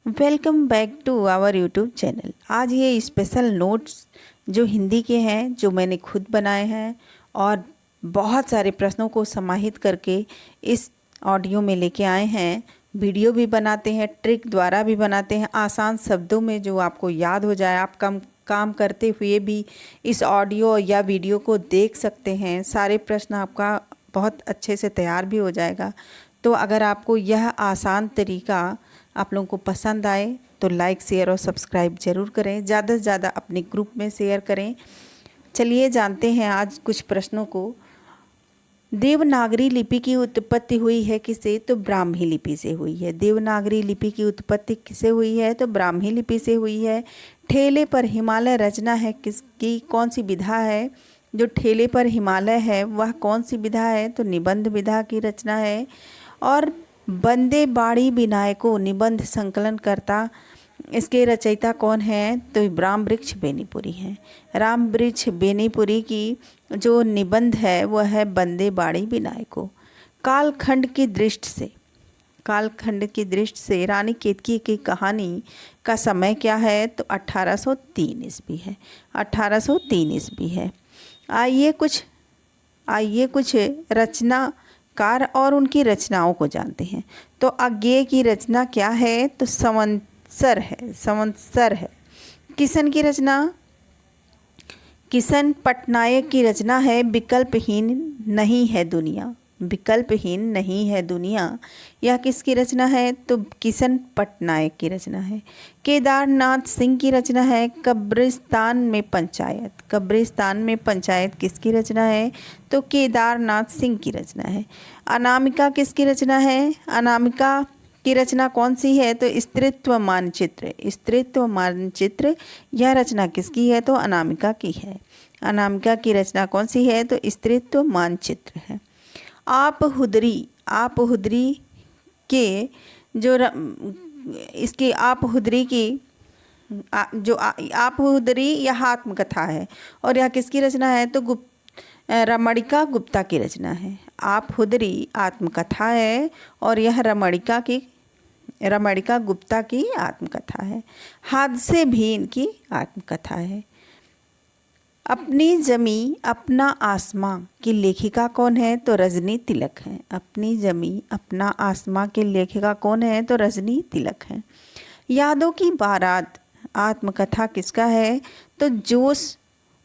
Welcome back to our YouTube channel. आज ये special notes जो हिंदी के हैं, जो मैंने खुद बनाए हैं और बहुत सारे प्रश्नों को समाहित करके इस ऑडियो में लेके आए हैं। वीडियो भी बनाते हैं, ट्रिक द्वारा भी बनाते हैं, आसान शब्दों में जो आपको याद हो जाए। आप काम करते हुए भी इस ऑडियो या वीडियो को देख सकते हैं। सारे प्रश्न आपका बहुत अच्छे से तैयार भी हो जाएगा। तो अगर आपको यह आसान तरीका आप लोगों को पसंद आए तो लाइक, शेयर और सब्सक्राइब ज़रूर करें। ज़्यादा से ज़्यादा अपने ग्रुप में शेयर करें। चलिए जानते हैं आज कुछ प्रश्नों को। देवनागरी लिपि की उत्पत्ति हुई है किससे? तो ब्राह्मी लिपि से हुई है। देवनागरी लिपि की उत्पत्ति किससे हुई है? तो ब्राह्मी लिपि से हुई है। ठेले पर हिमालय रचना है किसकी? कौन सी विधा है? जो ठेले पर हिमालय है वह कौन सी विधा है? तो निबंध विधा की रचना है। और बंदे बाड़ी विनायको निबंध संकलन करता, इसके रचयिता कौन है? तो राम वृक्ष बेनीपुरी हैं। राम वृक्ष बेनीपुरी की जो निबंध है वह है बंदे बाड़ी विनायको। कालखंड की दृष्टि से रानी केतकी की कहानी का समय क्या है? तो 1803 ईस्वी है। 1803 ईस्वी है। आइए कुछ रचनाकार और उनकी रचनाओं को जानते हैं। तो अज्ञेय की रचना क्या है? तो संवत्सर है। किशन की रचना, किशन पटनायक की रचना है विकल्पहीन नहीं है दुनिया। विकल्पहीन नहीं है दुनिया, यह किसकी रचना है? तो किशन पटनायक की रचना है। केदारनाथ सिंह की रचना है कब्रिस्तान में पंचायत। कब्रिस्तान में पंचायत किसकी रचना है? तो केदारनाथ सिंह की रचना है। अनामिका किसकी रचना है? अनामिका की रचना कौन सी है? तो स्त्रीत्व मानचित्र। स्त्रीत्व मानचित्र यह रचना किसकी है? तो अनामिका की है। अनामिका की रचना कौन सी है? तो स्त्रीत्व मानचित्र है। आप हुदरी के जो इसकी आप हुदरी की जो आप हुदरी यह आत्मकथा है और यह किसकी रचना है? तो रमणिका गुप्ता की रचना है। आप हुदरी आत्मकथा है और यह रमणिका गुप्ता की आत्मकथा है। हादसे भी इनकी आत्मकथा है। अपनी जमी अपना आसमां की लेखिका कौन है? तो रजनी तिलक है। अपनी जमी अपना आसमां की लेखिका कौन है? तो रजनी तिलक है। यादों की बारात आत्मकथा किसका है? तो जोश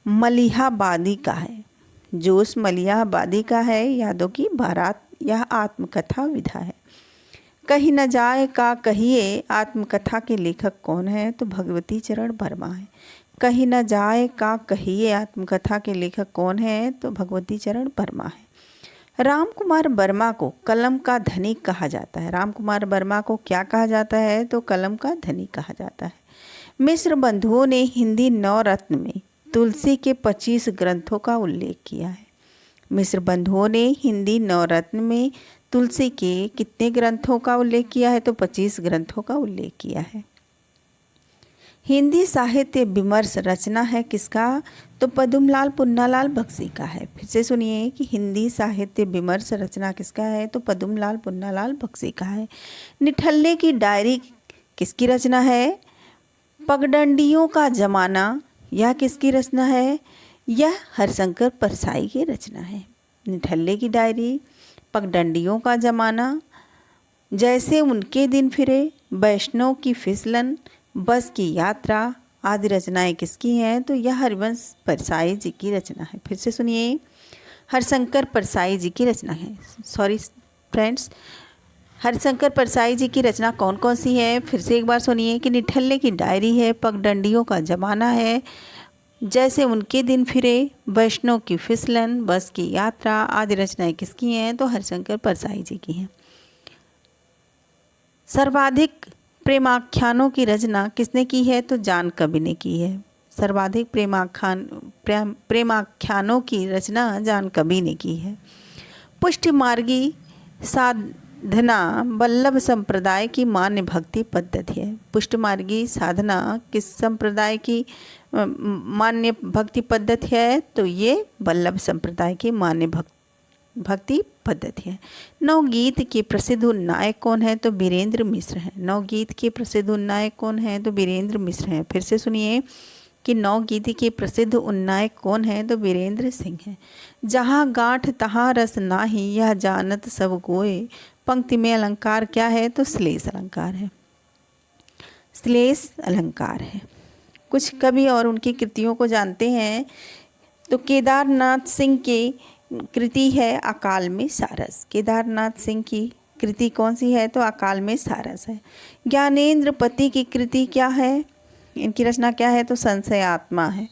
मलिहाबादी का है। जोश मलिहाबादी का है यादों की बारात, यह आत्मकथा विधा है। कहीं न जाए का कहिए आत्मकथा के लेखक कौन है? तो भगवती चरण वर्मा है। कहीं न जाए का कहिए आत्मकथा के लेखक कौन है? तो भगवती चरण वर्मा है। राम कुमार वर्मा को कलम का धनिक कहा जाता है। राम कुमार वर्मा को क्या कहा जाता है? तो कलम का धनिक कहा जाता है। मिश्र बंधुओं ने हिंदी नवरत्न में तुलसी के 25 ग्रंथों का उल्लेख किया है। मिश्र बंधुओं ने हिंदी नवरत्न में तुलसी के कितने ग्रंथों का उल्लेख किया है? तो 25 ग्रंथों का उल्लेख किया है। हिंदी साहित्य विमर्श रचना है किसका? तो पद्मलाल पुन्नालाल बख्शी का है। फिर से सुनिए कि हिंदी साहित्य विमर्श रचना किसका है? तो पद्मलाल पुन्नालाल बख्शी का है। निठल्ले की डायरी किसकी रचना है? पगडंडियों का जमाना, यह किसकी रचना है? यह हरशंकर परसाई की रचना है। निठल्ले की डायरी, पगडंडियों का जमाना, जैसे उनके दिन फिरे, वैष्णव की फिसलन, बस की यात्रा आदि रचनाएं किसकी हैं? तो यह हरिवंश परसाई जी की रचना है। फिर से सुनिए, हरशंकर परसाई जी की रचना है। सॉरी फ्रेंड्स, हरशंकर परसाई जी की रचना कौन कौन सी है? फिर से एक बार सुनिए कि निठल्ले की डायरी है, पगडंडियों का जमाना है, जैसे उनके दिन फिरे, वैष्णव की फिसलन, बस की यात्रा आदि रचनाएं किसकी हैं? तो हरशंकर परसाई जी की हैं। सर्वाधिक प्रेमाख्यानों की रचना किसने की है? तो जान कवि ने की है। सर्वाधिक प्रेमाख्यानों की रचना जान कवि ने की है। पुष्टिमार्गी साधना वल्लभ संप्रदाय की मान्य भक्ति पद्धति है। पुष्टिमार्गी साधना किस संप्रदाय की मान्य भक्ति पद्धति है? तो ये वल्लभ संप्रदाय की मान्य भक्ति पद्धति है। नवगीत के प्रसिद्ध उन्नायक कौन है? तो वीरेंद्र मिश्र हैं। नवगीत के प्रसिद्ध उन्नायक कौन है? तो वीरेंद्र मिश्र हैं। फिर से सुनिए कि नवगीत के प्रसिद्ध उन्नायक कौन है? तो वीरेंद्र सिंह हैं। जहाँ गांठ तहाँ रस नाही, यह जानत सब कोय। पंक्ति में अलंकार क्या है? तो श्लेष अलंकार है। श्लेष अलंकार है। कुछ कवि और उनकी कृतियों को जानते हैं। तो केदारनाथ सिंह की कृति है अकाल में सारस। केदारनाथ सिंह की कृति कौन सी है? तो अकाल में सारस है। ज्ञानेंद्र पति की कृति क्या है? इनकी रचना क्या है? तो संशय आत्मा है।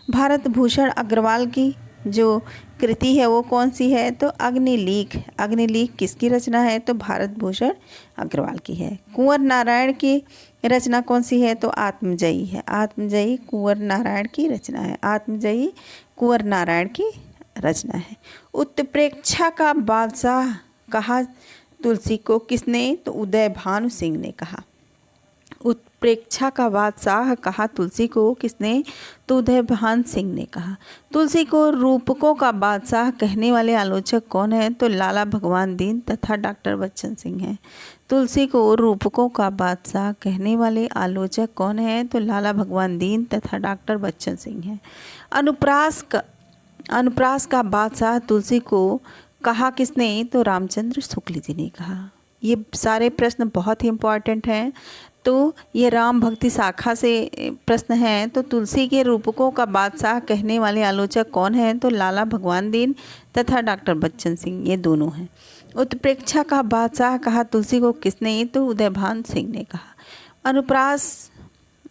भारत भूषण अग्रवाल की जो कृति है वो कौन सी है? तो अग्निलीक। अग्निलीक किसकी रचना है? तो भारत भूषण अग्रवाल की है। कुंवर नारायण की रचना कौन सी है? तो आत्मजयी है। आत्मजयी कुंवर नारायण की रचना है। आत्मजयी कुंवर नारायण की रचना है। उत्प्रेक्षा का बादशाह कहा तुलसी को किसने? तो उदय भानु सिंह ने कहा। उत्प्रेक्षा का बादशाह कहा तुलसी को किसने? तो उदय भान सिंह ने कहा। तुलसी को रूपकों का बादशाह कहने वाले आलोचक कौन है? तो लाला भगवान दीन तथा डॉक्टर बच्चन सिंह हैं। तुलसी को रूपकों का बादशाह कहने वाले आलोचक कौन है? तो लाला भगवान दीन तथा डॉक्टर बच्चन सिंह हैं। अनुप्रास का बादशाह तुलसी को कहा किसने? तो रामचंद्र शुक्ल जी ने कहा। ये सारे प्रश्न बहुत ही इम्पॉर्टेंट हैं। तो ये राम भक्ति शाखा से प्रश्न हैं। तो तुलसी के रूपकों का बादशाह कहने वाले आलोचक कौन हैं? तो लाला भगवान दीन तथा डॉक्टर बच्चन सिंह, ये दोनों हैं। उत्प्रेक्षा का बादशाह कहा तुलसी को किसने? तो उदय भान सिंह ने कहा।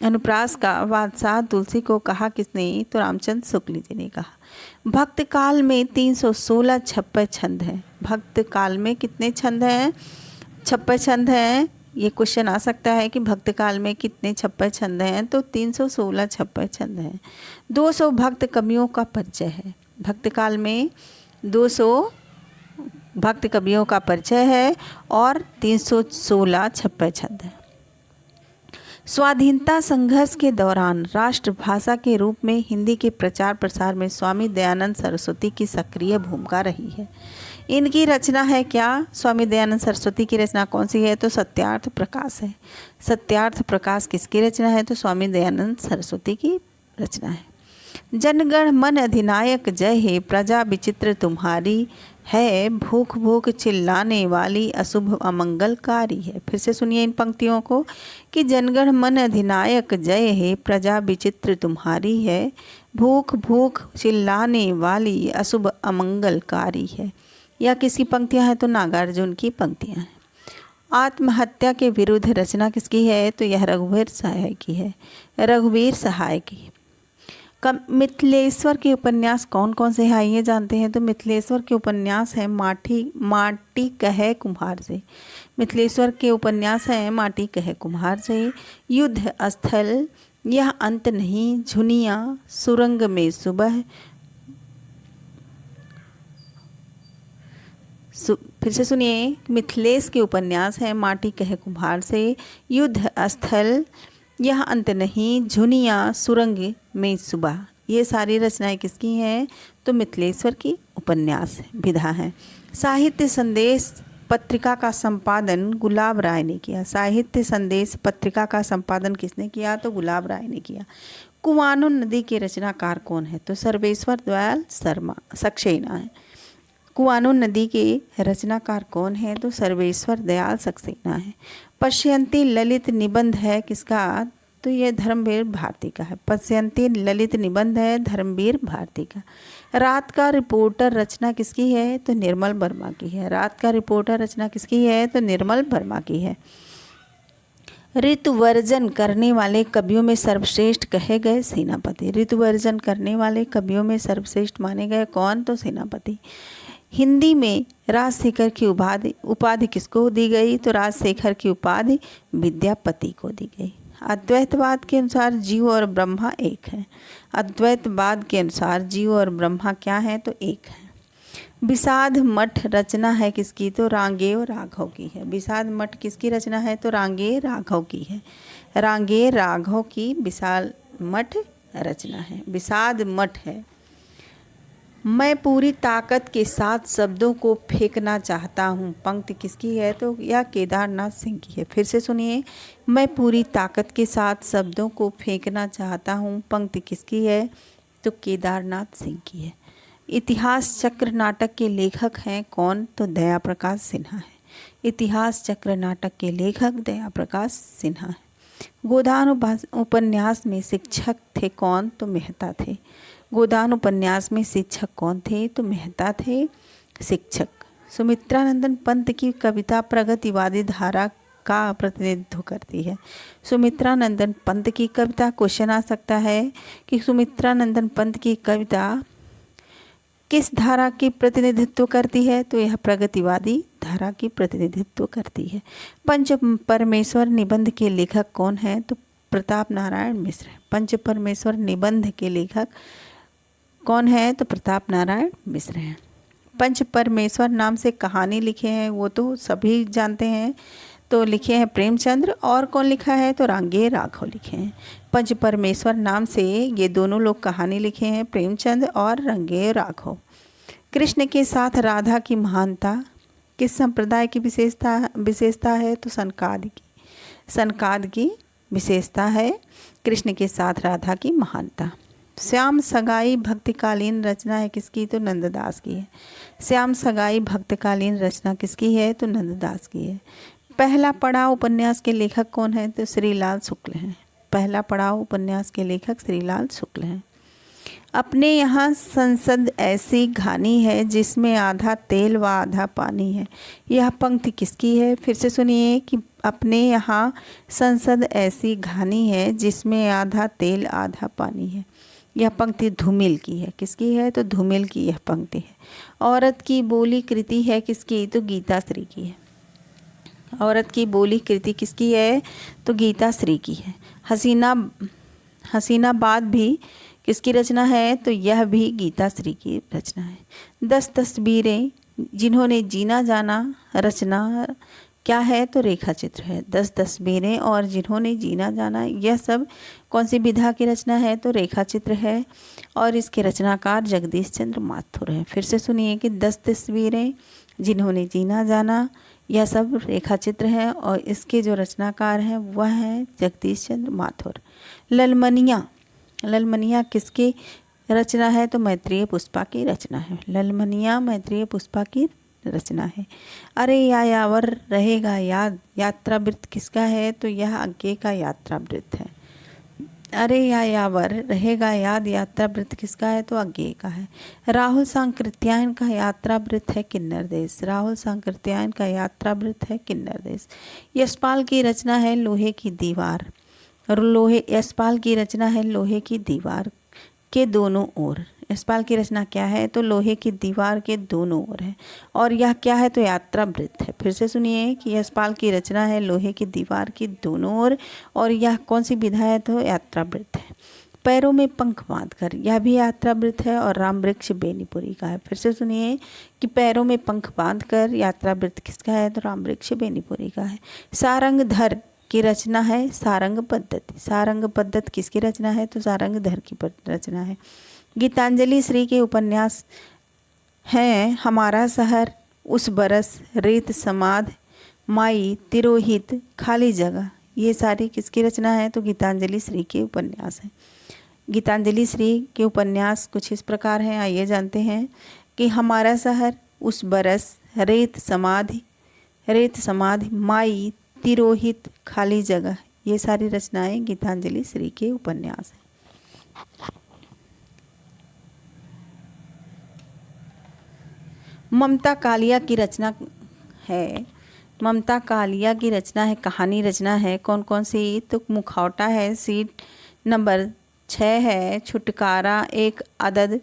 अनुप्रास का बादशाह तुलसी को कहा किसने? तो रामचंद्र शुक्ल जी ने कहा। भक्त काल में 316 छप्पय छंद हैं। भक्त काल में कितने छंद हैं? छप्पय छंद हैं। ये क्वेश्चन आ सकता है कि भक्त काल में कितने छप्पय छंद हैं? तो 316 छप्पय छंद हैं। 200 भक्त कवियों का परिचय है। भक्त काल में 200 भक्त कवियों का परिचय है और 316 छप्पय छंद है। स्वाधीनता संघर्ष के दौरान राष्ट्रभाषा के रूप में हिंदी के प्रचार प्रसार में स्वामी दयानंद सरस्वती की सक्रिय भूमिका रही है। इनकी रचना है क्या? स्वामी दयानंद सरस्वती की रचना कौन सी है? तो सत्यार्थ प्रकाश है। सत्यार्थ प्रकाश किसकी रचना है? तो स्वामी दयानंद सरस्वती की रचना है। जनगण मन अधिनायक जय हे, प्रजा विचित्र तुम्हारी है, भूख भूख चिल्लाने वाली अशुभ अमंगलकारी है। फिर से सुनिए इन पंक्तियों को कि जनगण मन अधिनायक जय हे, प्रजा विचित्र तुम्हारी है, भूख भूख चिल्लाने वाली अशुभ अमंगलकारी है। यह किसकी पंक्तियां हैं? तो नागार्जुन की पंक्तियां हैं। आत्महत्या के विरुद्ध रचना किसकी है? तो यह रघुवीर सहाय की है। रघुवीर सहाय की। मिथिलेश्वर के उपन्यास कौन कौन से हैं आइए जानते हैं। तो मिथिलेश्वर के उपन्यास हैं माटी कहे कुम्हार से। मिथिलेश्वर के उपन्यास हैं माटी कहे कुम्हार से, युद्ध स्थल, यह अंत नहीं, झुनिया, सुरंग में सुबह। फिर से सुनिए, मिथिलेश के उपन्यास हैं माटी कहे कुम्हार से, युद्ध स्थल, यह अंत नहीं, झुनिया, सुरंग में सुबह। ये सारी रचनाएं किसकी हैं? तो मिथिलेश्वर की उपन्यास विधा है। साहित्य संदेश पत्रिका का संपादन गुलाब राय ने किया। साहित्य संदेश पत्रिका का संपादन किसने किया? तो गुलाब राय ने किया। कुआनो नदी के रचनाकार कौन है? तो सर्वेश्वर दयाल शर्मा सक्सेना है। कुआनो नदी के रचनाकार कौन है? तो सर्वेश्वर दयाल सक्सेना है। पश्यंती ललित निबंध है किसका? तो यह धर्मवीर भारती का है। पश्यंती ललित निबंध है धर्मवीर भारती का। रात का रिपोर्टर रचना किसकी है? तो निर्मल वर्मा की है। रात का रिपोर्टर रचना किसकी है? तो निर्मल वर्मा की है। ऋतुवर्जन करने वाले कवियों में सर्वश्रेष्ठ कहे गए सेनापति। ऋतुवर्जन करने वाले कवियों में सर्वश्रेष्ठ माने गए कौन? तो सेनापति। हिंदी में राजशेखर की उपाधि किसको दी गई? तो राजशेखर की उपाधि विद्यापति को दी गई। अद्वैतवाद के अनुसार जीव और ब्रह्मा एक है। अद्वैतवाद के अनुसार जीव और ब्रह्मा क्या है? तो एक है। विषाद मठ रचना है किसकी? तो रांगेय राघव की है। विषाद मठ किसकी रचना है? तो रांगेय राघव की है। रांगेय राघव की विशाल मठ रचना है। विषाद मठ है। मैं पूरी ताकत के साथ शब्दों को फेंकना चाहता हूँ, पंक्ति किसकी है? तो यह केदारनाथ सिंह की है। फिर से सुनिए, मैं पूरी ताकत के साथ शब्दों को फेंकना चाहता हूँ, पंक्ति किसकी है? तो केदारनाथ सिंह की है। इतिहास चक्र नाटक के लेखक हैं कौन? तो दया प्रकाश सिन्हा है। इतिहास चक्र नाटक के लेखक दया प्रकाश सिन्हा है। गोदान उपन्यास में शिक्षक थे कौन? तो मेहता थे। गोदान उपन्यास में शिक्षक कौन थे? तो मेहता थे शिक्षक। सुमित्रानंदन पंत की कविता प्रगतिवादी धारा का प्रतिनिधित्व करती है। सुमित्रानंदन पंत की कविता, क्वेश्चन आ सकता है कि सुमित्रानंदन पंत की कविता किस धारा की प्रतिनिधित्व करती है? तो यह प्रगतिवादी धारा की प्रतिनिधित्व करती है। पंच परमेश्वर निबंध के लेखक कौन है? तो प्रताप नारायण मिश्र। पंच परमेश्वर निबंध के लेखक कौन है? तो प्रताप नारायण मिश्र हैं। पंच परमेश्वर नाम से कहानी लिखे हैं वो तो सभी जानते हैं, तो लिखे हैं प्रेमचंद्र। और कौन लिखा है? तो रांगे राघव लिखे हैं। पंच परमेश्वर नाम से ये दोनों लोग कहानी लिखे हैं, प्रेमचंद और रांगे राघव। कृष्ण के साथ राधा की महानता किस संप्रदाय की विशेषता है? तो सनकाद की। सनकाद की विशेषता है कृष्ण के साथ राधा की महानता। श्याम सगाई भक्तिकालीन रचना है किसकी? तो नंददास की है। श्याम सगाई भक्तकालीन रचना किसकी है? तो नंददास की है। पहला पड़ाव उपन्यास के लेखक कौन है? तो श्रीलाल शुक्ल हैं। पहला पड़ाव उपन्यास के लेखक श्रीलाल शुक्ल हैं। अपने यहाँ संसद ऐसी घानी है जिसमें आधा तेल व आधा पानी है, यह पंक्ति किसकी है? फिर से सुनिए कि अपने यहाँ संसद ऐसी घानी है जिसमें आधा तेल आधा पानी है, यह पंक्ति धूमिल की है। किसकी है? तो धूमिल की यह पंक्ति है। औरत की बोली कृति है किसकी? तो गीता श्री की है। औरत की बोली कृति किसकी है? तो गीता श्री की है। हसीनाबाद भी किसकी रचना है? तो यह भी गीता श्री की रचना है। 10 तस्वीरें जिन्होंने जीना जाना रचना क्या है? तो रेखा चित्र है। 10 तस्वीरें और जिन्होंने जीना जाना, यह सब कौन सी विधा की रचना है? तो रेखा चित्र है और इसके रचनाकार जगदीश चंद्र माथुर हैं। फिर से सुनिए कि 10 तस्वीरें जिन्होंने जीना जाना, यह सब रेखा चित्र है और इसके जो रचनाकार हैं वह हैं जगदीश चंद्र माथुर। ललमनिया किसकी रचना है? तो मैत्रेय पुष्पा की रचना है। ललमनिया मैत्रेय पुष्पा की रचना है। अरे यायावर रहेगा याद यात्रा वृत्त किसका है? तो यह अज्ञे का यात्रा वृत्त है। अरे यायावर रहेगा याद यात्रा वृत्त किसका है? तो अज्ञे का है। राहुल सांकृत्यायन का यात्रा वृत्त है किन्नर देश। राहुल सांकृत्यायन का यात्रा वृत्त है किन्नर देश। यशपाल की रचना है लोहे की दीवार। यशपाल की रचना है लोहे की दीवार के दोनों ओर। यशपाल की रचना क्या है? तो लोहे की दीवार के दोनों ओर है और यह क्या है? तो यात्रा वृत्त है। फिर से सुनिए कि यशपाल की रचना है लोहे की दीवार की दोनों ओर और यह कौन सी विधा है? तो यात्रा वृत्त है। पैरों में पंख बांधकर, यह भी यात्रा वृत्त है और राम वृक्ष बेनीपुरी का है। फिर से सुनिए कि पैरों में पंख बांधकर यात्रा वृत्त किसका है? तो राम वृक्ष बेनीपुरी का है। सारंगधर की रचना है सारंग पद्धति। सारंग पद्धति किसकी रचना है? तो सारंगधर की रचना है। गीतांजलि श्री के उपन्यास हैं हमारा शहर, उस बरस, रेत समाध, माई, तिरोहित, खाली जगह, ये सारी किसकी रचना है? तो गीतांजलि श्री के उपन्यास हैं। गीतांजलि श्री के उपन्यास कुछ इस प्रकार हैं, आइए जानते हैं कि हमारा शहर, उस बरस, रेत समाधि, माई, तिरोहित, खाली जगह, ये सारी रचनाएं गीतांजलि श्री के उपन्यास हैं। ममता कालिया की रचना है। ममता कालिया की रचना है, कहानी रचना है कौन कौन सी? तो मुखौटा है, सीट नंबर 6 है, छुटकारा, एक अदद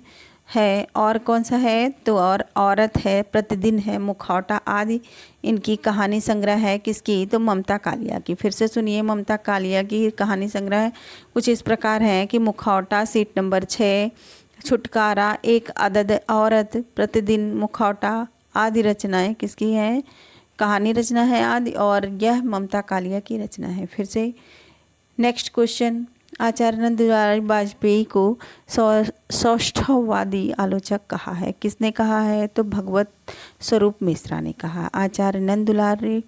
है और कौन सा है? तो और औरत है, प्रतिदिन है, मुखौटा आदि इनकी कहानी संग्रह है किसकी? तो ममता कालिया की। फिर से सुनिए ममता कालिया की कहानी संग्रह कुछ इस प्रकार है कि मुखौटा, सीट नंबर 6, छुटकारा, एक अदद, औरत, प्रतिदिन, मुखौटा आदि रचनाएं किसकी हैं? कहानी रचना है आदि और यह ममता कालिया की रचना है। फिर से नेक्स्ट क्वेश्चन, आचार्य नंद बिहारी वाजपेयी को सौष्ठववादी आलोचक कहा है। किसने कहा है? तो भगवत स्वरूप मिश्रा ने कहा। आचार्य नंद बिहारी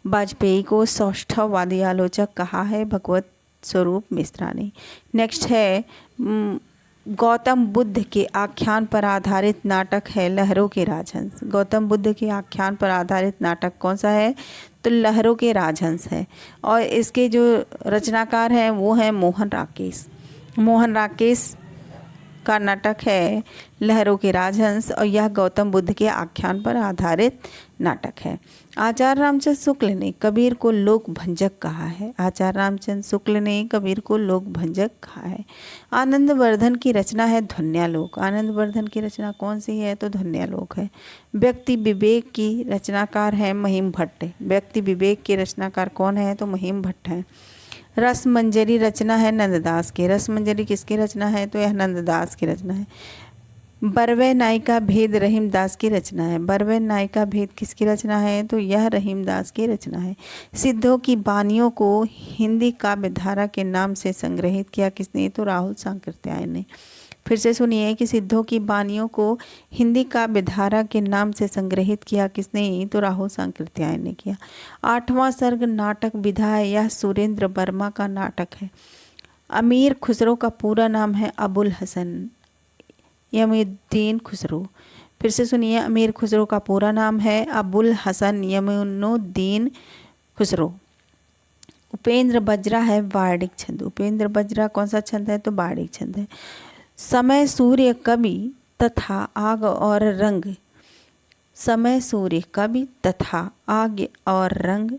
वाजपेयी को सौष्ठववादी आलोचक कहा है भगवत स्वरूप मिश्रा ने। नेक्स्ट है गौतम बुद्ध के आख्यान पर आधारित नाटक है लहरों के राजहंस। गौतम बुद्ध के आख्यान पर आधारित नाटक कौन सा है? तो लहरों के राजहंस है। और इसके जो रचनाकार हैं वो हैं मोहन राकेश। मोहन राकेश का नाटक है लहरों के राजहंस और यह गौतम बुद्ध के आख्यान पर आधारित नाटक है। आचार्य रामचंद्र शुक्ल ने कबीर को लोक भंजक कहा है। आचार्य रामचंद्र शुक्ल ने कबीर को लोक भंजक कहा है। आनंदवर्धन की रचना है ध्वन्यालोक। आनंदवर्धन की रचना कौन सी है? तो ध्वन्यालोक है। व्यक्ति विवेक की रचनाकार है महिम भट्ट। व्यक्ति विवेक के रचनाकार कौन है? तो महिम भट्ट है। रस मंजरी रचना है नंददास की। रस मंजरी किसकी रचना है? तो यह नंददास की रचना है। बरवे नायिका भेद रहीमदास की रचना है। बरवे नायिका भेद किसकी रचना है? तो यह रहीमदास की रचना है। सिद्धों की बानियों को हिंदी काव्य धारा के नाम से संग्रहित किया किसने? तो राहुल सांकृत्यायन ने। फिर से सुनिए कि सिद्धों की बानियों को हिंदी काव्य धारा के नाम से संग्रहित किया किसने? तो राहुल सांकृत्यायन ने किया। 8वां सर्ग नाटक विधा है। यह सुरेंद्र वर्मा का नाटक है। अमीर खुसरो का पूरा नाम है अबुल हसन यमुनुद्दीन खुसरो। फिर से सुनिए, अमीर खुसरो का पूरा नाम है अबुल हसन यमुनुद्दीन खुसरो। उपेंद्र बज्रा है वार्णिक छंद। उपेंद्र बज्रा कौन सा छंद है? तो वार्णिक छंद है। समय सूर्य कवि तथा आग और रंग। समय सूर्य कवि तथा आग और रंग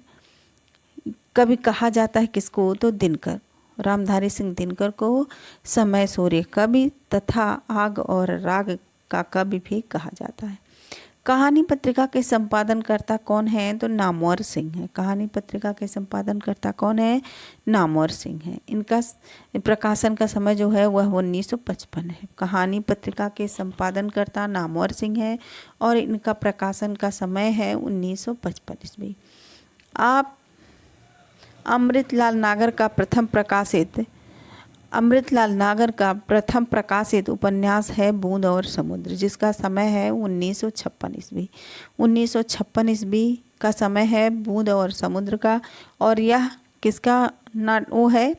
कवि कहा जाता है किसको? तो दिनकर। रामधारी सिंह दिनकर को समय सूर्य कवि तथा आग और राग का कवि भी कहा जाता है। कहानी पत्रिका के संपादनकर्ता कौन है? तो नामवर सिंह है। कहानी पत्रिका के संपादनकर्ता कौन है? नामवर सिंह है। इनका प्रकाशन का समय जो है वह 1955 है। कहानी पत्रिका के संपादनकर्ता नामवर सिंह है और इनका प्रकाशन का समय है 1955 ईस्वी। आप अमृतलाल नागर का प्रथम प्रकाशित उपन्यास है बूंद और समुद्र, जिसका समय है 1956 ईस्वी। 1956 ईस्वी का समय है बूंद और समुद्र का। और यह किसका वो है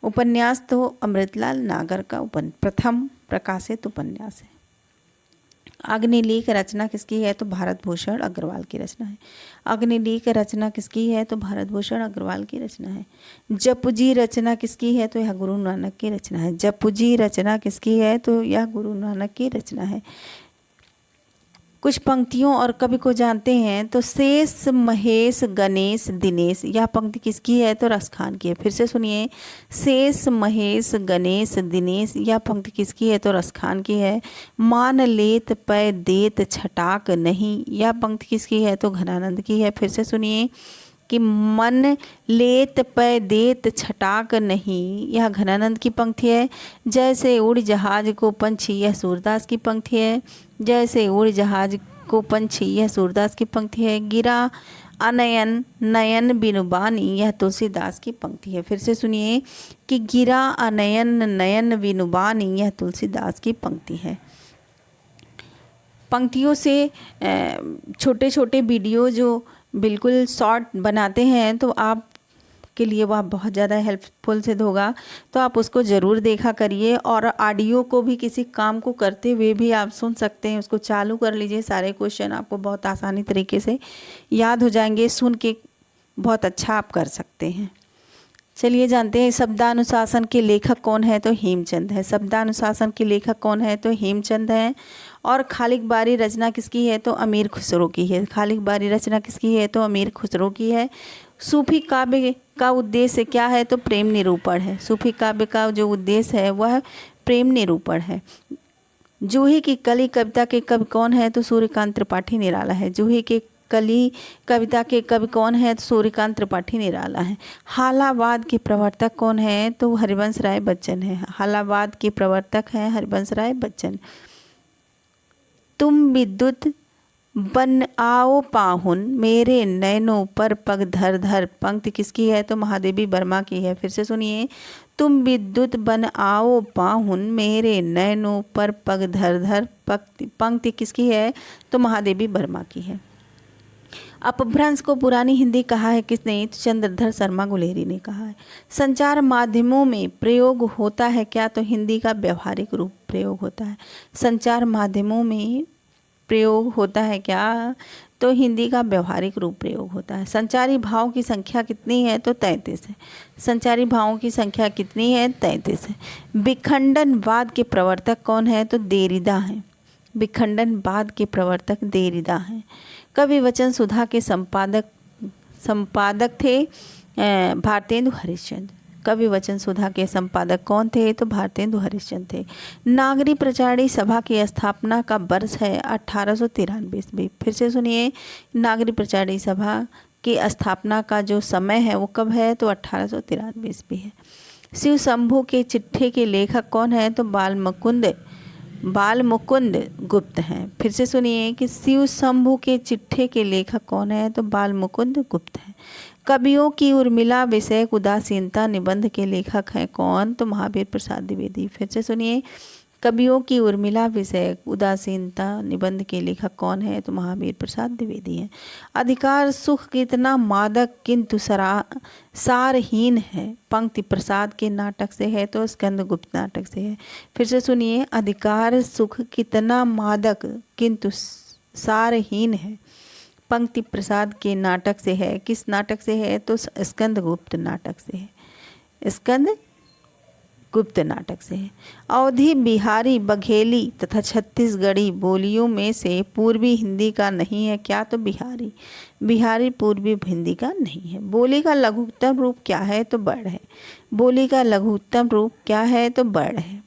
उपन्यास? तो अमृतलाल नागर का प्रथम प्रकाशित उपन्यास है। अग्निलेख रचना किसकी है? तो भारत भूषण अग्रवाल की रचना है। अग्निलेख रचना किसकी है? तो भारत भूषण अग्रवाल की रचना है। जपुजी रचना किसकी है? तो यह गुरु नानक की रचना है। जपुजी रचना किसकी है? तो यह गुरु नानक की रचना है। कुछ पंक्तियों और कवि को जानते हैं तो शेष महेश गणेश दिनेश, यह पंक्ति किसकी है? तो रसखान की है। फिर से सुनिए, शेष महेश गणेश दिनेश, यह पंक्ति किसकी है? तो रसखान की है। मान लेत पै देत छटाक नहीं, यह पंक्ति किसकी है? तो घनानंद की है। फिर से सुनिए कि मन लेत पै देत छटाक नहीं, यह घनानंद की पंक्ति है। जैसे उड़ जहाज को पंछी, यह सूरदास की पंक्ति है। जैसे उड़ जहाज को पंछी, यह सूरदास की पंक्ति है। गिरा अनयन नयन बिनुबानी, यह तुलसीदास की पंक्ति है। फिर से सुनिए कि गिरा अनयन नयन बिनुबानी, यह तुलसीदास की पंक्ति है। पंक्तियों से छोटे छोटे वीडियो जो बिल्कुल शॉर्ट बनाते हैं तो आप के लिए वह बहुत ज़्यादा हेल्पफुल सिद्ध होगा, तो आप उसको ज़रूर देखा करिए। और ऑडियो को भी किसी काम को करते हुए भी आप सुन सकते हैं, उसको चालू कर लीजिए। सारे क्वेश्चन आपको बहुत आसानी तरीके से याद हो जाएंगे, सुन के बहुत अच्छा आप कर सकते हैं। चलिए जानते हैं शब्दानुशासन के लेखक कौन है? तो हेमचंद है। शब्दानुशासन के लेखक कौन है? तो हेमचंद है। और खालिक बारी रचना किसकी है? तो अमीर खुसरो की है। खालिक बारी रचना किसकी है? तो अमीर खुसरो की है। सूफी काव्य का उद्देश्य क्या है? तो प्रेम निरूपण है। सूफी काव्य का जो उद्देश्य है वह प्रेम निरूपण है। जूही की कली कविता के कवि कौन है? तो सूर्यकांत त्रिपाठी निराला है। जूही के कली कविता के कवि कौन है? तो सूर्यकांत त्रिपाठी निराला है। हालावाद के प्रवर्तक कौन है? तो हरिवंश राय बच्चन है। हालावाद के प्रवर्तक हैं हरिवंश राय बच्चन। तुम विद्युत बन आओ पाहुन मेरे नैनों पर पग धर धर, पंक्ति किसकी है? तो महादेवी वर्मा की है। फिर से सुनिए, तुम विद्युत बन आओ पाहुन मेरे नैनों पर पग धर धर, पंक्ति किसकी है? तो महादेवी वर्मा की है। अपभ्रंश को पुरानी हिंदी कहा है किसने? तो चंद्रधर शर्मा गुलेरी ने कहा है। संचार माध्यमों में प्रयोग होता है क्या? तो हिंदी का व्यवहारिक रूप प्रयोग होता है। संचार माध्यमों में प्रयोग होता है क्या? तो हिंदी का व्यवहारिक रूप प्रयोग होता है। संचारी भावों की संख्या कितनी है? तो 33 है। संचारी भावों की संख्या कितनी है? 33 है। विखंडनवाद के प्रवर्तक कौन है? तो देरिदा है। विखंडनवाद के प्रवर्तक देरिदा हैं। कवि वचन सुधा के संपादक थे भारतेंदु हरिश्चंद्र। कवि वचन सुधा के संपादक कौन थे? तो भारतेंदु हरिश्चंद्र थे। नागरी प्रचारणी सभा की स्थापना का वर्ष है 1893 ईस्वी। फिर से सुनिए, नागरी प्रचारणी सभा की स्थापना का जो समय है वो कब है? तो 1893 ईस्वी है। शिव शंभू के चिट्ठे के लेखक कौन है? तो बालमुकुंद गुप्त हैं। फिर से सुनिए कि शिव शंभू के चिट्ठे के लेखक कौन है? तो बालमुकुंद गुप्त हैं। कवियों की उर्मिला विषयक उदासीनता निबंध के लेखक हैं कौन? तो महावीर प्रसाद द्विवेदी। फिर से सुनिए, कवियों की उर्मिला विषयक उदासीनता निबंध के लेखक कौन है? तो महावीर प्रसाद द्विवेदी हैं। अधिकार सुख कितना मादक किंतु सारहीन है, पंक्ति प्रसाद के नाटक से है। तो स्कंदगुप्त नाटक से है। फिर से सुनिए, अधिकार सुख कितना मादक किंतु सारहीन है, पंक्ति प्रसाद के नाटक से है। किस नाटक से है? तो स्कंदगुप्त नाटक से है। स्कंदगुप्त नाटक से है। अवधी, बिहारी, बघेली तथा छत्तीसगढ़ी बोलियों में से पूर्वी हिंदी का नहीं है क्या? तो बिहारी। बिहारी पूर्वी हिंदी का नहीं है। बोली का लघुत्तम रूप क्या है? तो बड़ है। बोली का लघुत्तम रूप क्या है? तो बड़ है।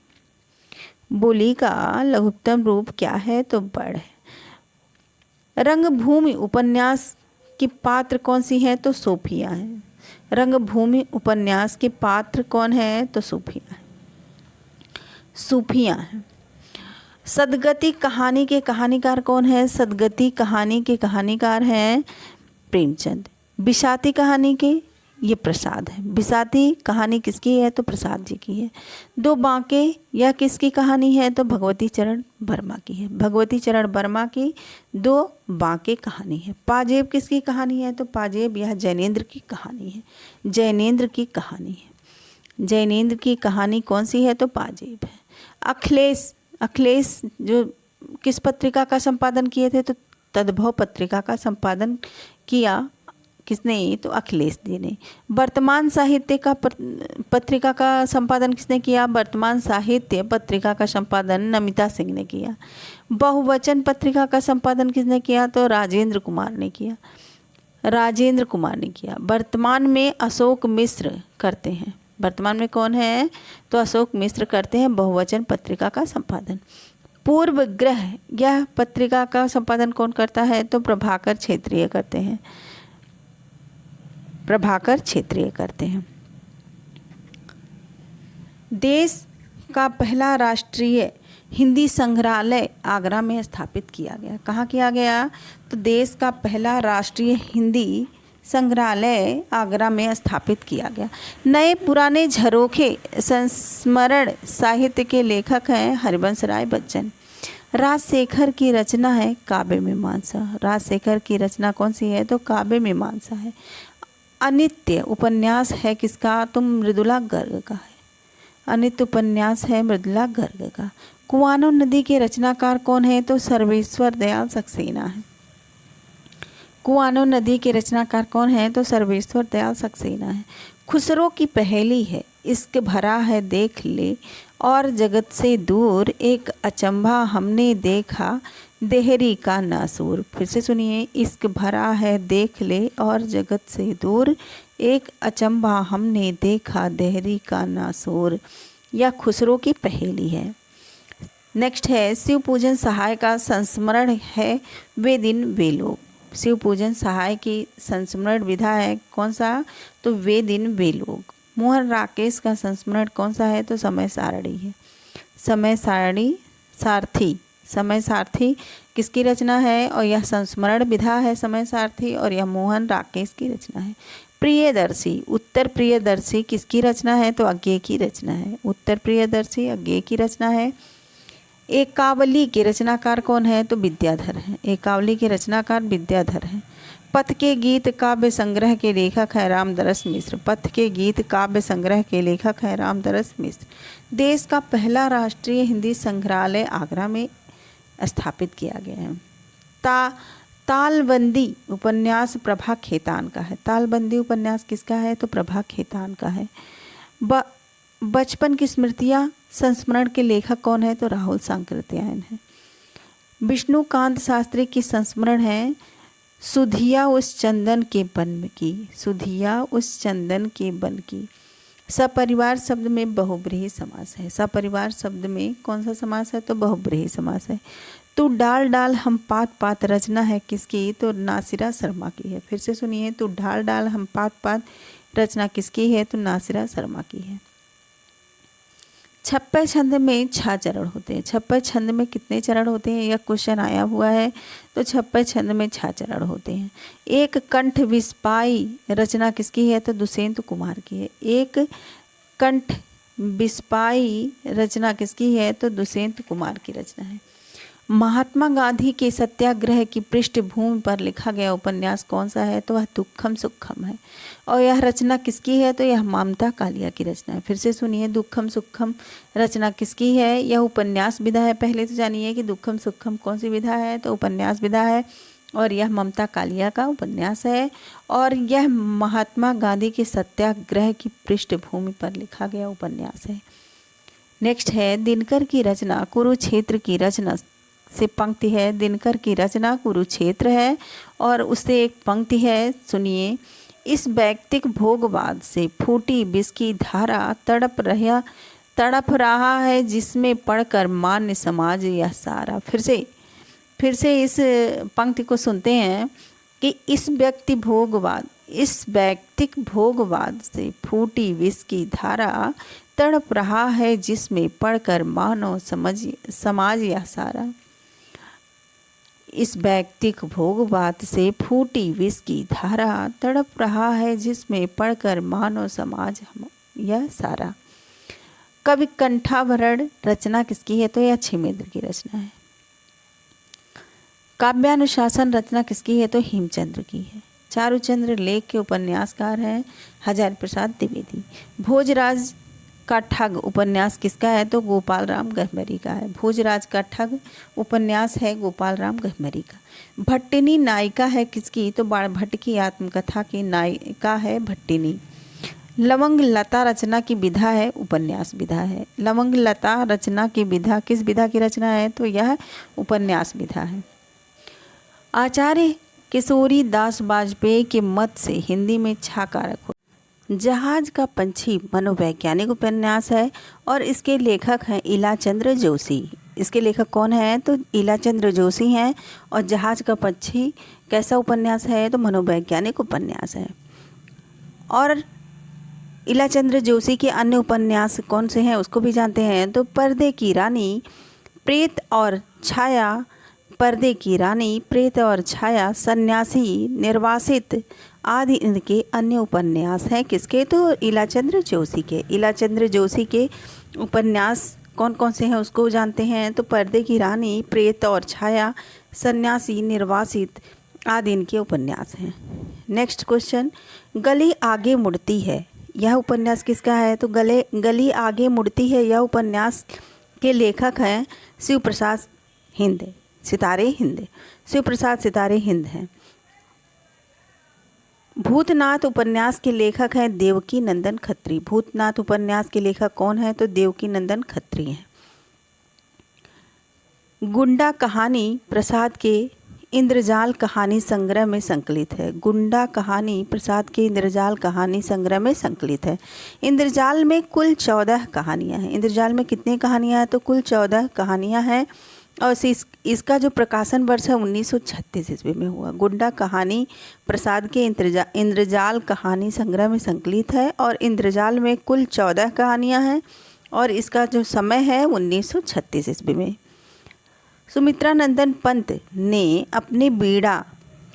बोली का लघुत्तम रूप क्या है? तो बड़ है। रंगभूमि उपन्यास की पात्र कौन सी है? तो सोफिया है। रंगभूमि उपन्यास के पात्र कौन है? तो सूफिया है। सूफिया है। सदगति कहानी के कहानीकार कौन है? सदगति कहानी के कहानीकार हैं प्रेमचंद। बिसाती कहानी के ये प्रसाद है। बिसाती कहानी किसकी है? तो प्रसाद जी की है। दो बांके यह किसकी कहानी है? तो भगवती चरण वर्मा की है। भगवती चरण वर्मा की दो बांके कहानी है। पाजेब किसकी कहानी है? तो पाजेब यह जैनेन्द्र की कहानी है। जैनेन्द्र की कहानी है। जैनेन्द्र की कहानी कौन सी है? तो पाजेब है। अखिलेश जो किस पत्रिका का संपादन किए थे? तो तद्भव पत्रिका का संपादन किया किसने? तो अखिलेश जी ने। वर्तमान साहित्य का पत्रिका का संपादन किसने किया? वर्तमान साहित्य पत्रिका का संपादन नमिता सिंह ने किया। बहुवचन पत्रिका का संपादन किसने किया? तो राजेंद्र कुमार ने किया। राजेंद्र कुमार ने किया। वर्तमान में अशोक मिश्र करते हैं। वर्तमान में कौन है? तो अशोक मिश्र करते हैं बहुवचन पत्रिका का संपादन। पूर्व ग्रह यह पत्रिका का संपादन कौन करता है? तो प्रभाकर क्षेत्रीय करते हैं। प्रभाकर क्षेत्रीय करते हैं। देश का पहला राष्ट्रीय हिंदी संग्रहालय आगरा में स्थापित किया गया। कहाँ किया गया? तो देश का पहला राष्ट्रीय हिंदी संग्रहालय आगरा में स्थापित किया गया। नए पुराने झरोखे संस्मरण साहित्य के लेखक हैं हरिवंश राय बच्चन। राजशेखर की रचना है काव्य मीमांसा। राजशेखर की रचना कौन सी है? तो काव्य मीमांसा है। अनित्य उपन्यास है किसका? तो मृदुला गर्ग का है। अनित्य उपन्यास है मृदुला गर्ग का। कुआनो नदी के रचनाकार कौन है? तो सर्वेश्वर दयाल सक्सेना है। कुआनो नदी के रचनाकार कौन है? तो सर्वेश्वर दयाल सक्सेना है। खुसरो की पहेली है इश्क भरा है देख ले और जगत से दूर एक अचंभा हमने देखा देहरी का नासूर। फिर से सुनिए, इश्क भरा है देख ले और जगत से दूर एक अचंभा हमने देखा देहरी का नासूर। यह खुसरो की पहेली है। नेक्स्ट है शिव पूजन सहाय का संस्मरण है वे दिन वे लोग। शिव पूजन सहाय की संस्मरण विधा है कौन सा? तो वे दिन वे लोग। मोहन राकेश का संस्मरण कौन सा है? तो समय सारणी है। समय सारणी सारथी। समय सारथी किसकी रचना है और यह संस्मरण विधा है समय सारथी, और यह मोहन राकेश की रचना है। प्रियदर्शी, उत्तर प्रियदर्शी किसकी रचना है तो अज्ञेय की रचना है। उत्तर प्रियदर्शी अज्ञेय की रचना है। एकावली के रचनाकार कौन है तो विद्याधर हैं। एकावली के रचनाकार विद्याधर हैं। पथ के गीत काव्य संग्रह के लेखक है रामदरस मिश्र। पथ के गीत काव्य संग्रह के लेखक है रामदरस मिश्र। देश का पहला राष्ट्रीय हिंदी संग्रहालय आगरा में स्थापित किया गया है। तालबंदी उपन्यास प्रभा खेतान का है। तालबंदी उपन्यास किसका है तो प्रभा खेतान का है। बचपन की स्मृतियाँ संस्मरण के लेखक कौन है तो राहुल सांकृत्यायन है। विष्णुकांत शास्त्री की संस्मरण है सुधिया उस चंदन के बन की। सुधिया उस चंदन के बन की। सपरिवार शब्द में बहुब्रीहि समास है। सपरिवार शब्द में कौन सा समास है तो बहुब्रीहि समास है। तू डाल डाल हम पात पात रचना है किसकी तो नासिरा शर्मा की है। फिर से सुनिए, तू डाल डाल हम पात पात रचना किसकी है तो नासिरा शर्मा की है। छप्पे छंद में 6 चरण होते हैं। छप्पे छंद में कितने चरण होते हैं यह क्वेश्चन आया हुआ है, तो छप्पे छंद में 6 चरण होते हैं। एक कंठ विस्पाई रचना किसकी है तो दुष्यंत कुमार की है। एक कंठ विस्पाई रचना किसकी है तो दुष्यंत कुमार की रचना है। महात्मा गांधी के सत्याग्रह की पृष्ठभूमि पर लिखा गया उपन्यास कौन सा है तो वह दुखम सुखम है, और यह रचना किसकी है तो यह ममता कालिया की रचना है। फिर से सुनिए, दुखम सुखम रचना किसकी है, यह उपन्यास विधा है। पहले तो जानिए कि दुखम सुखम कौन सी विधा है तो उपन्यास विधा है, और यह ममता कालिया का उपन्यास है, और यह महात्मा गांधी के सत्याग्रह की पृष्ठभूमि पर लिखा गया उपन्यास है। नेक्स्ट है दिनकर की रचना कुरुक्षेत्र की रचना से पंक्ति है। दिनकर की रचना कुरुक्षेत्र है, और उससे एक पंक्ति है, सुनिए। इस वैयक्तिक भोगवाद से फूटी विष की धारा तड़प रहा है जिसमें पढ़कर मान्य समाज यह सारा। फिर से इस पंक्ति को सुनते हैं कि इस वैयक्तिक भोगवाद से फूटी विष की धारा तड़प रहा है जिसमें पढ़कर मानव समाज यह सारा। इस वैयक्तिक भोगवाद से फूटी विष की धारा तड़प रहा है जिसमें पढ़कर मानव समाज यह सारा। कवि कंठाभरण रचना किसकी है तो यह छिमेंद्र की रचना है। काव्यानुशासन रचना किसकी है तो हेमचंद्र की है। चारुचंद्र लेख के उपन्यासकार हैं हजारी प्रसाद द्विवेदी। भोजराज का ठग उपन्यास किसका है तो गोपाल राम गहमरी का है। भोजराज का ठग उपन्यास है गोपाल राम गहमरी का। भट्टिनी नायिका है किसकी तो बाणभट्ट की आत्मकथा की नायिका है भट्टिनी। लवंग लता रचना की विधा है उपन्यास विधा है। लवंग लता रचना की विधा किस विधा की रचना है तो यह उपन्यास विधा है। आचार्य किशोरी दास वाजपेयी के मत से हिंदी में छाकारक हो। जहाज का पंछी मनोवैज्ञानिक उपन्यास है, और इसके लेखक हैं इलाचंद्र जोशी। इसके लेखक कौन है तो इलाचंद्र जोशी हैं, और जहाज का पंछी कैसा उपन्यास है तो मनोवैज्ञानिक उपन्यास है। और इलाचंद्र जोशी के अन्य उपन्यास कौन से हैं उसको भी जानते हैं, तो पर्दे की रानी, प्रेत और छाया, पर्दे की रानी, प्रेत और छाया, सन्यासी, निर्वासित आदि इनके अन्य उपन्यास हैं किसके तो इलाचंद्र जोशी के। इलाचंद्र जोशी के उपन्यास कौन कौन से हैं उसको जानते हैं, तो पर्दे की रानी, प्रेत और छाया, सन्यासी, निर्वासित आदि इनके उपन्यास हैं। नेक्स्ट क्वेश्चन, गली आगे मुड़ती है, यह उपन्यास किसका है तो गली आगे मुड़ती है, यह उपन्यास के लेखक हैं शिव प्रसाद सितारे हिंद। शिव प्रसाद सितारे हिंद हैं। भूतनाथ उपन्यास के लेखक हैं देवकी नंदन खत्री। भूतनाथ उपन्यास के लेखक कौन है तो देवकी नंदन खत्री हैं। गुंडा कहानी प्रसाद के इंद्रजाल कहानी संग्रह में संकलित है। गुंडा कहानी प्रसाद के इंद्रजाल कहानी संग्रह में संकलित है। इंद्रजाल में कुल 14 कहानियाँ हैं। इंद्रजाल में कितनी कहानियाँ हैं तो कुल 14 कहानियाँ हैं, और इसका जो प्रकाशन वर्ष है 1936 ईस्वी में हुआ। गुंडा कहानी प्रसाद के इंद्रजाल कहानी संग्रह में संकलित है, और इंद्रजाल में कुल 14 कहानियाँ हैं, और इसका जो समय है 1936 ईस्वी में। सुमित्रानंदन पंत ने अपने बीड़ा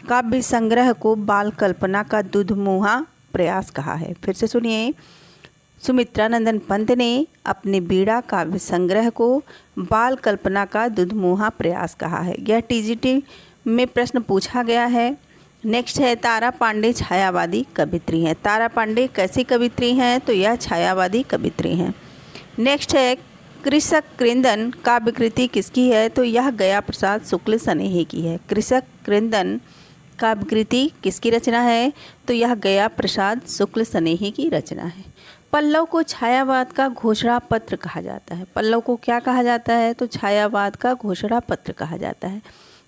काव्य संग्रह को बाल कल्पना का दुधमुहा प्रयास कहा है। फिर से सुनिए, सुमित्रानंदन पंत ने अपने बीड़ा काव्य संग्रह को बाल कल्पना का दुधमुहा प्रयास कहा है। यह टीजीटी में प्रश्न पूछा गया है। नेक्स्ट है, तारा पांडे छायावादी कवित्री हैं। तारा पांडे कैसी कवित्री हैं? तो यह छायावादी कवित्री हैं। नेक्स्ट है, कृषक क्रंदन काव्य कृति किसकी है? तो यह गया प्रसाद शुक्ल सनेही की है। कृषक क्रंदन काव्य कृति किसकी रचना है? तो यह गया प्रसाद शुक्ल सनेही की रचना है। पल्लव को छायावाद का घोषणा पत्र कहा जाता है। पल्लव को क्या कहा जाता है? तो छायावाद का घोषणा पत्र कहा जाता है।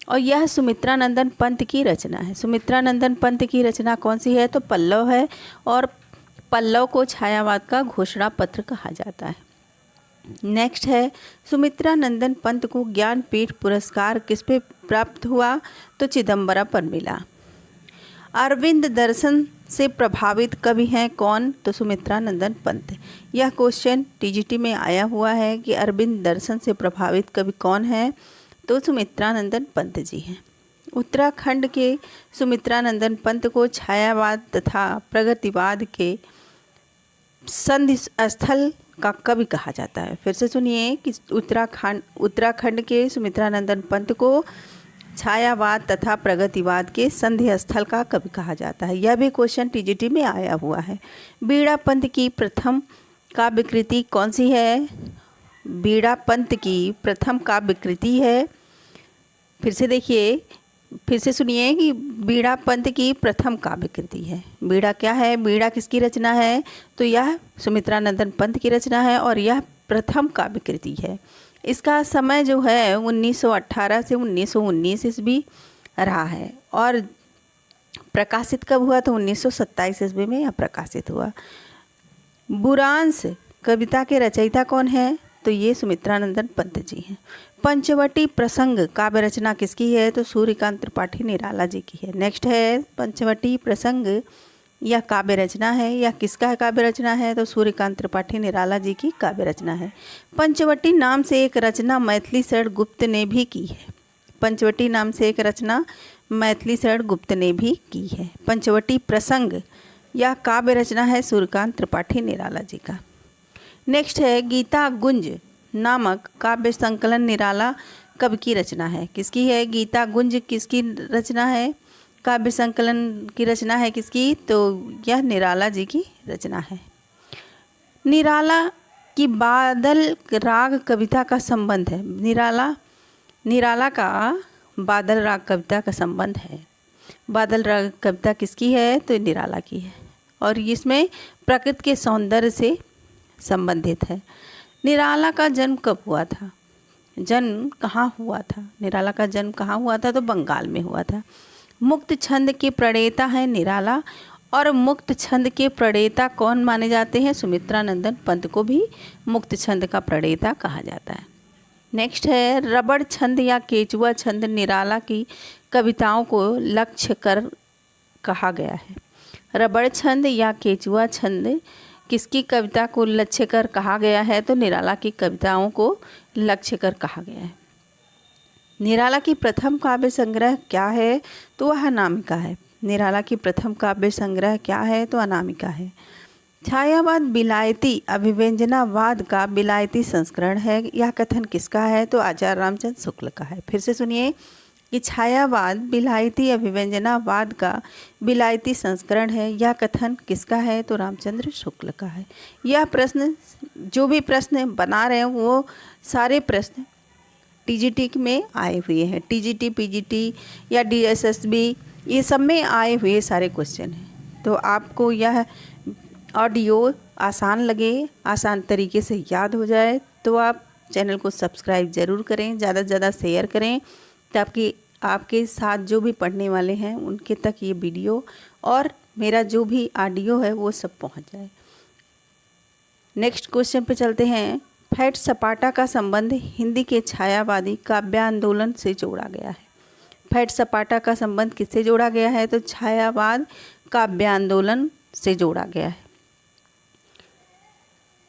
और यह सुमित्रानंदन पंत की रचना है। सुमित्रानंदन पंत की रचना कौन सी है? तो पल्लव है, और पल्लव को छायावाद का घोषणा पत्र कहा जाता है। नेक्स्ट है, सुमित्रानंदन पंत को ज्ञानपीठ पुरस्कार किस पे प्राप्त हुआ? तो चिदम्बरा पर मिला। अरविंद दर्शन से प्रभावित कवि हैं कौन? तो सुमित्रानंदन पंत। यह क्वेश्चन टीजीटी में आया हुआ है कि अरविंद दर्शन से प्रभावित कवि कौन है? तो सुमित्रानंदन पंत जी हैं। उत्तराखंड के सुमित्रानंदन पंत को छायावाद तथा प्रगतिवाद के संधि स्थल का कवि कहा जाता है। फिर से सुनिए कि उत्तराखंड के सुमित्रानंदन पंत को छायावाद तथा प्रगतिवाद के संधि स्थल का कवि कहा जाता है। यह भी क्वेश्चन टीजीटी में आया हुआ है। बीड़ा पंत की प्रथम काव्य कृति कौन सी है? बीड़ा पंत की प्रथम काव्य कृति है। फिर से देखिए, फिर से सुनिए कि बीड़ा पंत की प्रथम काव्य कृति है। बीड़ा क्या है? बीड़ा किसकी रचना है? तो यह सुमित्रानंदन पंत की रचना है, और यह प्रथम काव्य कृति है। इसका समय जो है 1918 से 1919 ईस्वी रहा है, और प्रकाशित कब हुआ? तो 1927 ईस्वी में यह प्रकाशित हुआ। बुरांश कविता के रचयिता कौन है? तो ये सुमित्रानंदन पंत जी हैं। पंचवटी प्रसंग काव्य रचना किसकी है? तो सूर्यकांत त्रिपाठी निराला जी की है। नेक्स्ट है, पंचवटी प्रसंग यह काव्य रचना है, यह किसका काव्य रचना है? तो सूर्यकांत त्रिपाठी निराला जी की काव्य रचना है। पंचवटी नाम से एक रचना मैथिली शरण गुप्त ने भी की है। पंचवटी नाम से एक रचना मैथिली शरण गुप्त ने भी की है। पंचवटी प्रसंग यह काव्य रचना है सूर्यकांत त्रिपाठी निराला जी का। नेक्स्ट है, गीता गुंज नामक काव्य संकलन निराला कवि की रचना है। किसकी है? गीता गुंज किसकी रचना है? काव्य संकलन की रचना है किसकी? तो यह निराला जी की रचना है। निराला की बादल राग कविता का संबंध है। निराला का बादल राग कविता का संबंध है। बादल राग कविता किसकी है? तो निराला की है, और इसमें प्रकृति के सौंदर्य से संबंधित है। निराला का जन्म कब हुआ था? जन्म कहाँ हुआ था? निराला का जन्म कहाँ हुआ था? तो बंगाल में हुआ था। मुक्त छंद के प्रणेता है निराला, और मुक्त छंद के प्रणेता कौन माने जाते हैं? सुमित्रानंदन पंत को भी मुक्त छंद का प्रणेता कहा जाता है। नेक्स्ट है, रबड़ छंद या केचुआ छंद निराला की कविताओं को लक्ष्य कर कहा गया है। रबड़ छंद या केचुआ छंद किसकी कविता को लक्ष्य कर कहा गया है? तो निराला की कविताओं को लक्ष्य कर कहा गया है। निराला की प्रथम काव्य संग्रह क्या है? तो वह अनामिका है। निराला की प्रथम काव्य संग्रह क्या है? तो अनामिका है। छायावाद बिलायती अभिव्यंजनावाद का बिलायती संस्करण है। यह कथन किसका है? तो आचार्य रामचंद्र शुक्ल का है। फिर से सुनिए कि छायावाद बिलायती अभिव्यंजनावाद का बिलायती संस्करण है। यह कथन किसका है? तो रामचंद्र शुक्ल का है। यह प्रश्न, जो भी प्रश्न बना रहे हैं वो सारे प्रश्न टीजीटी में आए हुए हैं। टीजीटी, पीजीटी या डीएसएसबी, ये सब में आए हुए सारे क्वेश्चन हैं। तो आपको यह ऑडियो आसान लगे, आसान तरीके से याद हो जाए, तो आप चैनल को सब्सक्राइब ज़रूर करें, ज़्यादा से ज़्यादा शेयर करें, ताकि आपके साथ जो भी पढ़ने वाले हैं उनके तक ये वीडियो और मेरा जो भी ऑडियो है वो सब पहुंच जाए। नेक्स्ट क्वेश्चन पे चलते हैं। फैट सपाटा का संबंध हिंदी के छायावादी काव्य आंदोलन से जोड़ा गया है। फैट सपाटा का संबंध किससे जोड़ा गया है? तो छायावाद काव्य आंदोलन से जोड़ा गया है।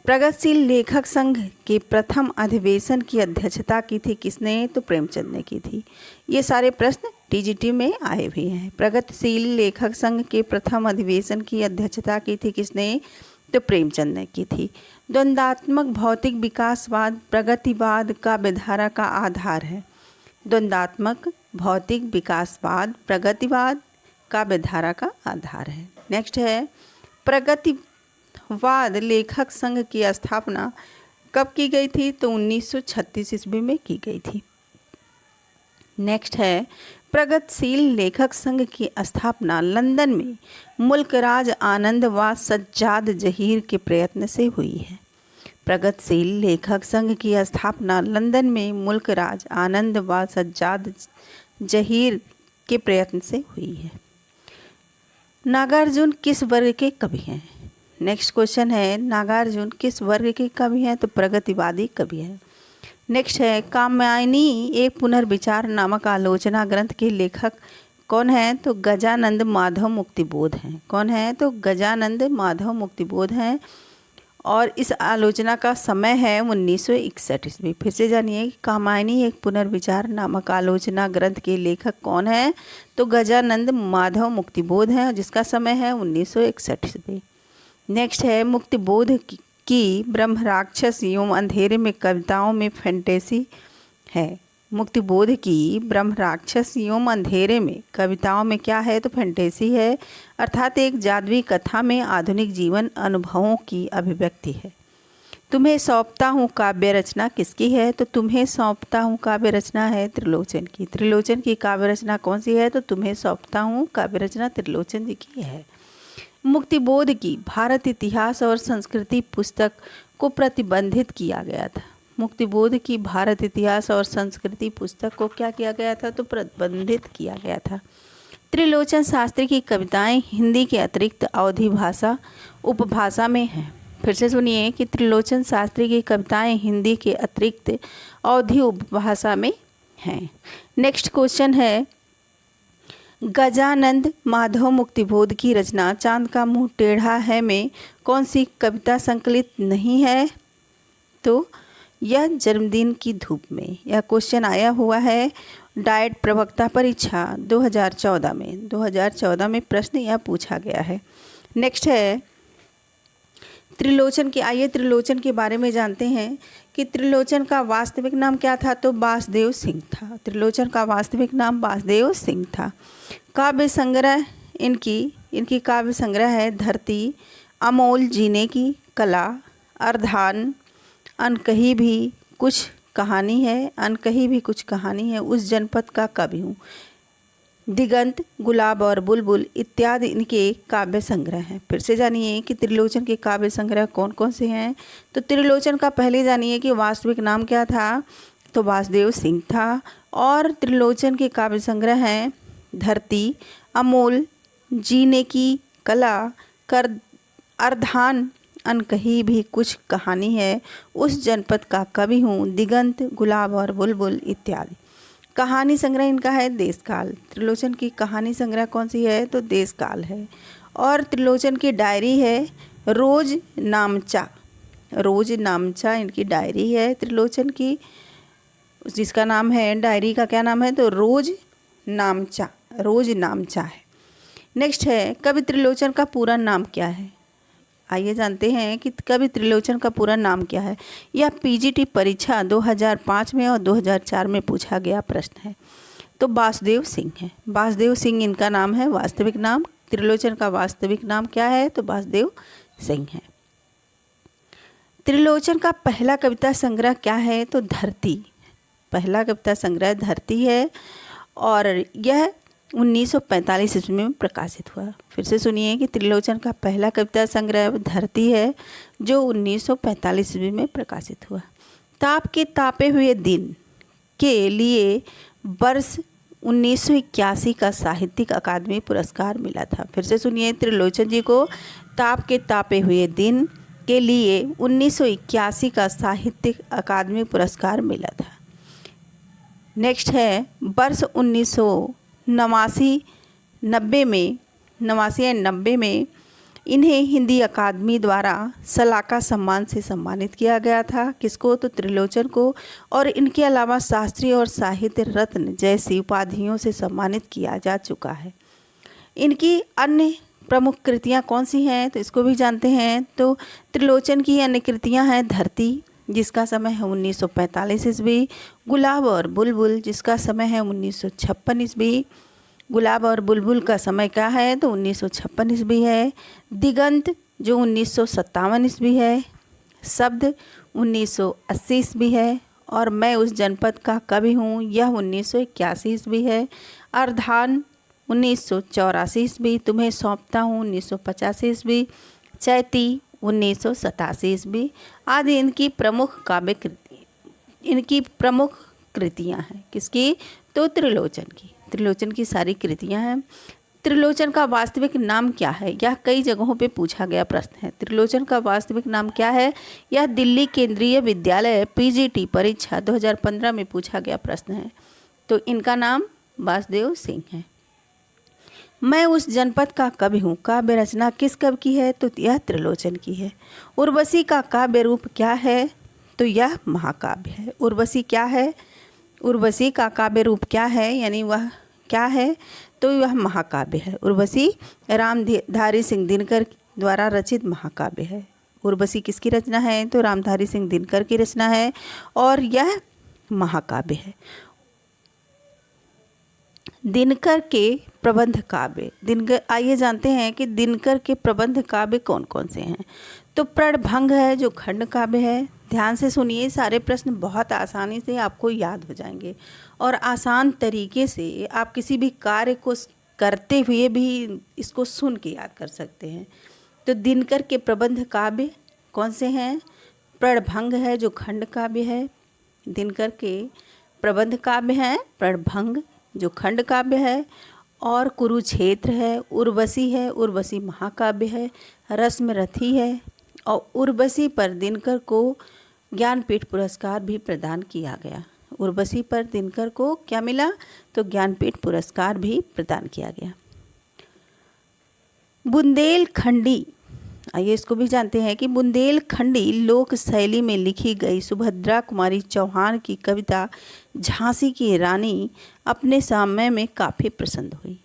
प्रगतिशील लेखक संघ के प्रथम अधिवेशन की अध्यक्षता की थी किसने? तो प्रेमचंद ने की थी। ये सारे प्रश्न टीजीटी में आए भी हैं। प्रगतिशील लेखक संघ के प्रथम अधिवेशन की अध्यक्षता की थी किसने? तो प्रेमचंद ने की थी। द्वंद्वात्मक भौतिक विकासवाद प्रगतिवाद का विधारा का आधार है। द्वंद्वात्मक भौतिक विकासवाद प्रगतिवाद का विधारा का आधार है। नेक्स्ट है, प्रगतिवाद लेखक संघ की स्थापना कब की गई थी? तो 1936 ईस्वी में की गई थी। नेक्स्ट है, प्रगतिशील लेखक संघ की स्थापना लंदन में मुल्कराज आनंद व सज्जाद जहीर के प्रयत्न से हुई है। प्रगतिशील लेखक संघ की स्थापना लंदन में मुल्कराज आनंद व सज्जाद जहीर के प्रयत्न से हुई है। नागार्जुन किस वर्ग के कवि हैं? नेक्स्ट क्वेश्चन है, नागार्जुन किस वर्ग के कवि हैं? तो प्रगतिवादी कवि हैं। नेक्स्ट है, कात्यायनी एक पुनर्विचार नामक आलोचना ग्रंथ के लेखक कौन है? तो गजानंद माधव मुक्तिबोध हैं। कौन है? तो गजानंद माधव मुक्तिबोध हैं। और इस आलोचना का समय है 1961 ईस्वी। फिर से जानिए, कात्यायनी एक पुनर्विचार नामक आलोचना ग्रंथ के लेखक कौन है? तो गजानंद माधव मुक्तिबोध हैं, जिसका समय है 1961 ईस्वी। नेक्स्ट है, मुक्तिबोध की ब्रह्म राक्षस एवं अंधेरे में कविताओं में फैंटेसी है। मुक्तिबोध की ब्रह्म राक्षस एवं अंधेरे में कविताओं में क्या है? तो फैंटेसी है, अर्थात एक जादुई कथा में आधुनिक जीवन अनुभवों की अभिव्यक्ति है। तुम्हें सौंपता हूँ काव्य रचना किसकी है? तो तुम्हें सौंपता हूँ काव्य रचना है त्रिलोचन की। त्रिलोचन की काव्य रचना कौन सी है? तो तुम्हें सौंपता हूँ काव्य रचना त्रिलोचन जी की है। मुक्तिबोध की भारत इतिहास और संस्कृति पुस्तक को प्रतिबंधित किया गया था। मुक्तिबोध की भारत इतिहास और संस्कृति पुस्तक को क्या किया गया था? तो प्रतिबंधित किया गया था। त्रिलोचन शास्त्री की कविताएं हिंदी के अतिरिक्त अवधी भाषा उपभाषा में हैं। फिर से सुनिए कि त्रिलोचन शास्त्री की कविताएं हिंदी के अतिरिक्त अवधी उपभाषा में हैं। नेक्स्ट क्वेश्चन है, गजानंद माधव मुक्तिबोध की रचना चांद का मुंह टेढ़ा है में कौन सी कविता संकलित नहीं है? तो यह जन्मदिन की धूप में। यह क्वेश्चन आया हुआ है डाइट प्रवक्ता परीक्षा 2014 में प्रश्न यह पूछा गया है। नेक्स्ट है, त्रिलोचन की, आइए त्रिलोचन के बारे में जानते हैं कि त्रिलोचन का वास्तविक नाम क्या था? तो वासुदेव सिंह था। त्रिलोचन का वास्तविक नाम वासुदेव सिंह था। काव्य संग्रह इनकी काव्य संग्रह है धरती, अमोल जीने की कला, अर्धान, अनकही भी कुछ कहानी है, अनकही भी कुछ कहानी है, उस जनपद का कवि हूँ, दिगंत, गुलाब और बुलबुल इत्यादि इनके काव्य संग्रह हैं। फिर से जानिए कि त्रिलोचन के काव्य संग्रह कौन कौन से हैं। तो त्रिलोचन का पहले जानिए कि वास्तविक नाम क्या था? तो वासुदेव सिंह था। और त्रिलोचन के काव्य संग्रह हैं धरती, अमोल, जीने की कला, कर, अर्धान, अनकही भी कुछ कहानी है, उस जनपद का कवि हूँ, दिगंत, गुलाब और बुलबुल इत्यादि। कहानी संग्रह इनका है देशकाल। त्रिलोचन की कहानी संग्रह कौन सी है? तो देशकाल है। और त्रिलोचन की डायरी है रोज नामचा। रोज नामचा इनकी डायरी है त्रिलोचन की, जिसका नाम है, डायरी का क्या नाम है? तो रोज नामचा, रोज नामचा है। नेक्स्ट है, कवि त्रिलोचन का पूरा नाम क्या है? आइए जानते हैं कि कवि त्रिलोचन का पूरा नाम क्या है। यह पीजीटी परीक्षा 2005 में और 2004 में पूछा गया प्रश्न है। तो वासुदेव सिंह है। वासुदेव सिंह इनका नाम है, वास्तविक नाम। त्रिलोचन का वास्तविक नाम क्या है? तो वासुदेव सिंह है। त्रिलोचन का पहला कविता संग्रह क्या है? तो धरती। पहला कविता संग्रह धरती है और यह 1945 ईस्वी में प्रकाशित हुआ। फिर से सुनिए कि त्रिलोचन का पहला कविता संग्रह धरती है, जो 1945 ईस्वी में प्रकाशित हुआ। ताप के तापे हुए दिन के लिए वर्ष 1981 का साहित्यिक अकादमी पुरस्कार मिला था। फिर से सुनिए, त्रिलोचन जी को ताप के तापे हुए दिन के लिए 1981 का साहित्यिक अकादमी पुरस्कार मिला था। नेक्स्ट है, वर्ष 1989 90 में इन्हें हिंदी अकादमी द्वारा सलाका सम्मान से सम्मानित किया गया था। किसको? तो त्रिलोचन को। और इनके अलावा शास्त्रीय और साहित्य रत्न जैसी उपाधियों से सम्मानित किया जा चुका है। इनकी अन्य प्रमुख कृतियाँ कौन सी हैं? तो इसको भी जानते हैं। तो त्रिलोचन की अन्य कृतियाँ हैं धरती, जिसका समय है 1945 ईस्वी, गुलाब और बुलबुल, जिसका समय है 1956 ईस्वी। गुलाब और बुलबुल का समय क्या है? तो 1956 ईस्वी है। दिगंत जो 1957 ईस्वी है। शब्द 1980 ईस्वी है। और मैं उस जनपद का कवि हूँ, यह 1981 ईस्वी है। अर्धान 1984 ईस्वी, तुम्हें सौंपता हूँ 1985 ईस्वी। चैती 1987 ईस्वी आदि इनकी प्रमुख काव्य कृति, इनकी प्रमुख कृतियाँ हैं। किसकी? तो त्रिलोचन की सारी कृतियाँ हैं। त्रिलोचन का वास्तविक नाम क्या है? यह कई जगहों पे पूछा गया प्रश्न है। त्रिलोचन का वास्तविक नाम क्या है? यह दिल्ली केंद्रीय विद्यालय पीजीटी परीक्षा 2015 में पूछा गया प्रश्न है। तो इनका नाम वासुदेव सिंह है। मैं उस जनपद का कवि हूँ काव्य रचना किस कवि की है? तो यह त्रिलोचन की है। उर्वशी का काव्य रूप क्या है? तो यह महाकाव्य है। उर्वशी क्या है? उर्वशी का काव्य रूप क्या है, यानी वह क्या है? तो यह महाकाव्य है। उर्वशी रामधारी सिंह दिनकर द्वारा रचित महाकाव्य है। उर्वशी किसकी रचना है? तो रामधारी सिंह दिनकर की रचना है और यह महाकाव्य है। दिनकर के प्रबंध काव्य, आइए जानते हैं कि दिनकर के प्रबंध काव्य कौन कौन से हैं। तो प्रणभंग है जो खंड काव्य है। ध्यान से सुनिए, सारे प्रश्न बहुत आसानी से आपको याद हो जाएंगे और आसान तरीके से आप किसी भी कार्य को करते हुए भी इसको सुन के याद कर सकते हैं। तो दिनकर के प्रबंध काव्य कौन से हैं? प्रणभंग है जो खंड काव्य है। दिनकर के प्रबंध काव्य हैं प्रणभंग जो खंड काव्य है, और कुरुक्षेत्र है, उर्वशी महाकाव्य है, रश्मरथी है। और उर्वशी पर दिनकर को ज्ञानपीठ पुरस्कार भी प्रदान किया गया। उर्वशी पर दिनकर को क्या मिला? तो ज्ञानपीठ पुरस्कार भी प्रदान किया गया। बुंदेलखंडी, आइए इसको भी जानते हैं कि बुंदेलखंडी लोक शैली में लिखी गई सुभद्रा कुमारी चौहान की कविता झांसी की रानी अपने समय में काफ़ी प्रसिद्ध हुई।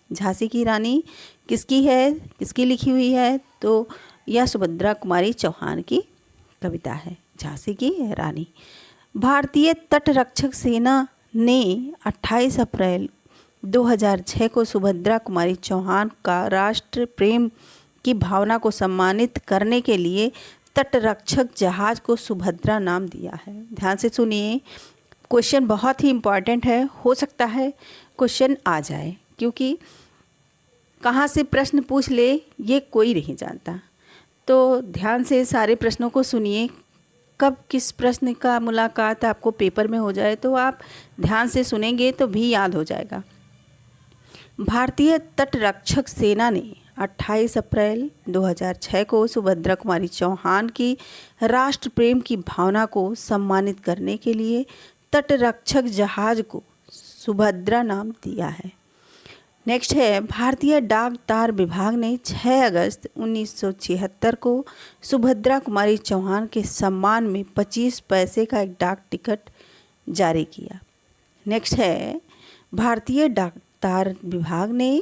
झांसी की रानी किसकी है, किसकी लिखी हुई है? तो यह सुभद्रा कुमारी चौहान की कविता है, झांसी की रानी। भारतीय तटरक्षक सेना ने 28 अप्रैल 2006 को सुभद्रा कुमारी चौहान का राष्ट्र प्रेम की भावना को सम्मानित करने के लिए तटरक्षक जहाज को सुभद्रा नाम दिया है। ध्यान से सुनिए, क्वेश्चन बहुत ही इम्पॉर्टेंट है, हो सकता है क्वेश्चन आ जाए, क्योंकि कहाँ से प्रश्न पूछ ले ये कोई नहीं जानता। तो ध्यान से सारे प्रश्नों को सुनिए, कब किस प्रश्न का मुलाकात आपको पेपर में हो जाए तो आप ध्यान से सुनेंगे तो भी याद हो जाएगा। भारतीय तटरक्षक सेना ने 28 अप्रैल 2006 को सुभद्रा कुमारी चौहान की राष्ट्र प्रेम की भावना को सम्मानित करने के लिए तटरक्षक जहाज को सुभद्रा नाम दिया है। नेक्स्ट है, भारतीय डाक तार विभाग ने 6 अगस्त 1976 को सुभद्रा कुमारी चौहान के सम्मान में 25 पैसे का एक डाक टिकट जारी किया। नेक्स्ट है, भारतीय डाक तार विभाग ने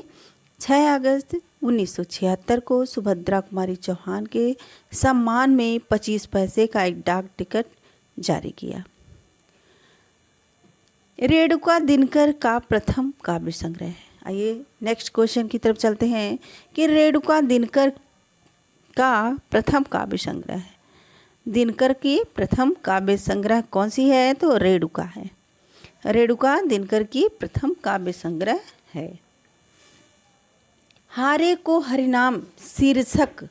6 अगस्त 1976 को सुभद्रा कुमारी चौहान के सम्मान में 25 पैसे का एक डाक टिकट जारी किया। रेणुका दिनकर का प्रथम काव्य संग्रह है। आइए नेक्स्ट क्वेश्चन की तरफ चलते हैं कि रेणुका दिनकर का प्रथम काव्य संग्रह है। दिनकर की प्रथम काव्य संग्रह कौन सी है? तो रेणुका है। रेणुका दिनकर की प्रथम काव्य संग्रह है। हारे को हरिनाम शीर्षक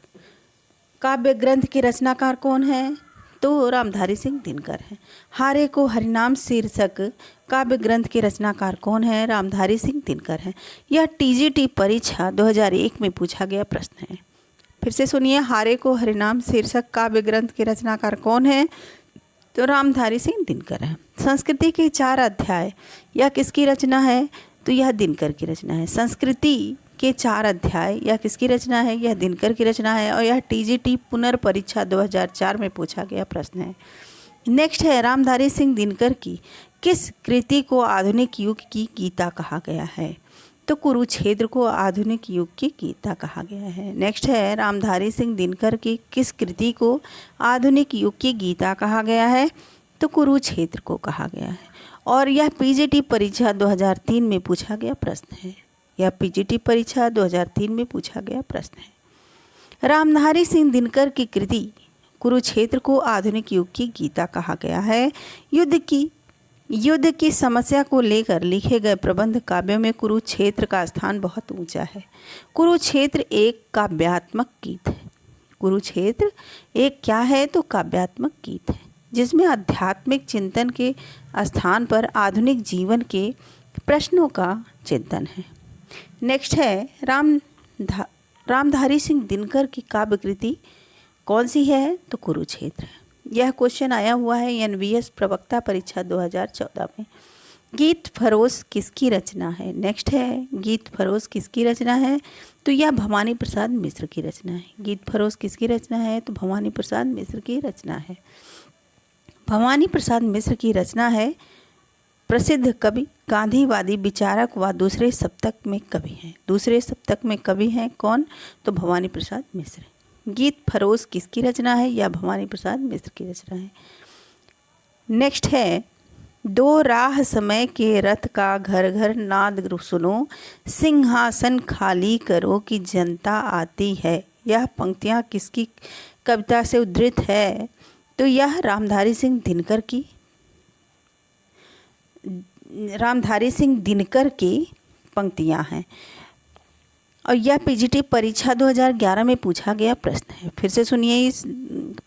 काव्य ग्रंथ के रचनाकार कौन है? तो रामधारी सिंह दिनकर है। हारे को हरिनाम शीर्षक काव्य ग्रंथ के रचनाकार कौन है? रामधारी सिंह दिनकर है। यह टीजीटी परीक्षा 2001 में पूछा गया प्रश्न है। फिर से सुनिए, हारे को हरिनाम शीर्षक काव्य ग्रंथ के रचनाकार कौन है? तो रामधारी सिंह दिनकर है। संस्कृति के 4 अध्याय, यह किसकी रचना है? तो यह दिनकर की रचना है। संस्कृति के 4 अध्याय यह किसकी रचना है? यह दिनकर की रचना है और यह टीजीटी पुनर्परीक्षा 2004 में पूछा गया प्रश्न है। नेक्स्ट है, रामधारी सिंह दिनकर की किस कृति को आधुनिक युग की गीता कहा गया है? तो कुरुक्षेत्र को आधुनिक युग की गीता कहा गया है। नेक्स्ट है, रामधारी सिंह दिनकर की किस कृति को आधुनिक युग की गीता कहा गया है? तो कुरुक्षेत्र को कहा गया है और यह पीजीटी परीक्षा 2003 में पूछा गया प्रश्न है। यह पीजीटी परीक्षा 2003 में पूछा गया प्रश्न है। रामधारी सिंह दिनकर की कृति कुरुक्षेत्र को आधुनिक युग की गीता कहा गया है। युद्ध की समस्या को लेकर लिखे गए प्रबंध काव्यों में कुरुक्षेत्र का स्थान बहुत ऊंचा है। कुरुक्षेत्र एक काव्यात्मक गीत है। कुरुक्षेत्र एक क्या है? तो काव्यात्मक गीत है जिसमें आध्यात्मिक चिंतन के स्थान पर आधुनिक जीवन के प्रश्नों का चिंतन है। नेक्स्ट है, रामधारी सिंह दिनकर की काव्य कृति कौन सी है? तो कुरुक्षेत्र है। यह क्वेश्चन आया हुआ है एनवीएस प्रवक्ता परीक्षा 2014 में। गीत फरोश किसकी रचना है? नेक्स्ट है, गीत फरोश किसकी रचना है? तो यह भवानी प्रसाद मिश्र की रचना है। गीत फरोश किसकी रचना है? तो भवानी प्रसाद मिश्र की रचना है। भवानी प्रसाद मिश्र की रचना है। प्रसिद्ध कवि, गांधीवादी विचारक व दूसरे शतक में कवि हैं। दूसरे शतक में कवि हैं कौन? तो भवानी प्रसाद मिश्र। गीत फरोश किसकी रचना है? या भवानी प्रसाद मिश्र की रचना है। नेक्स्ट है, दो राह समय के रथ का घर घर नाद सुनो, सिंहासन खाली करो कि जनता आती है। यह पंक्तियाँ किसकी कविता से उद्धृत है? तो यह रामधारी सिंह दिनकर की पंक्तियाँ हैं और यह पीजीटी परीक्षा 2011 में पूछा गया प्रश्न है। फिर से सुनिए इस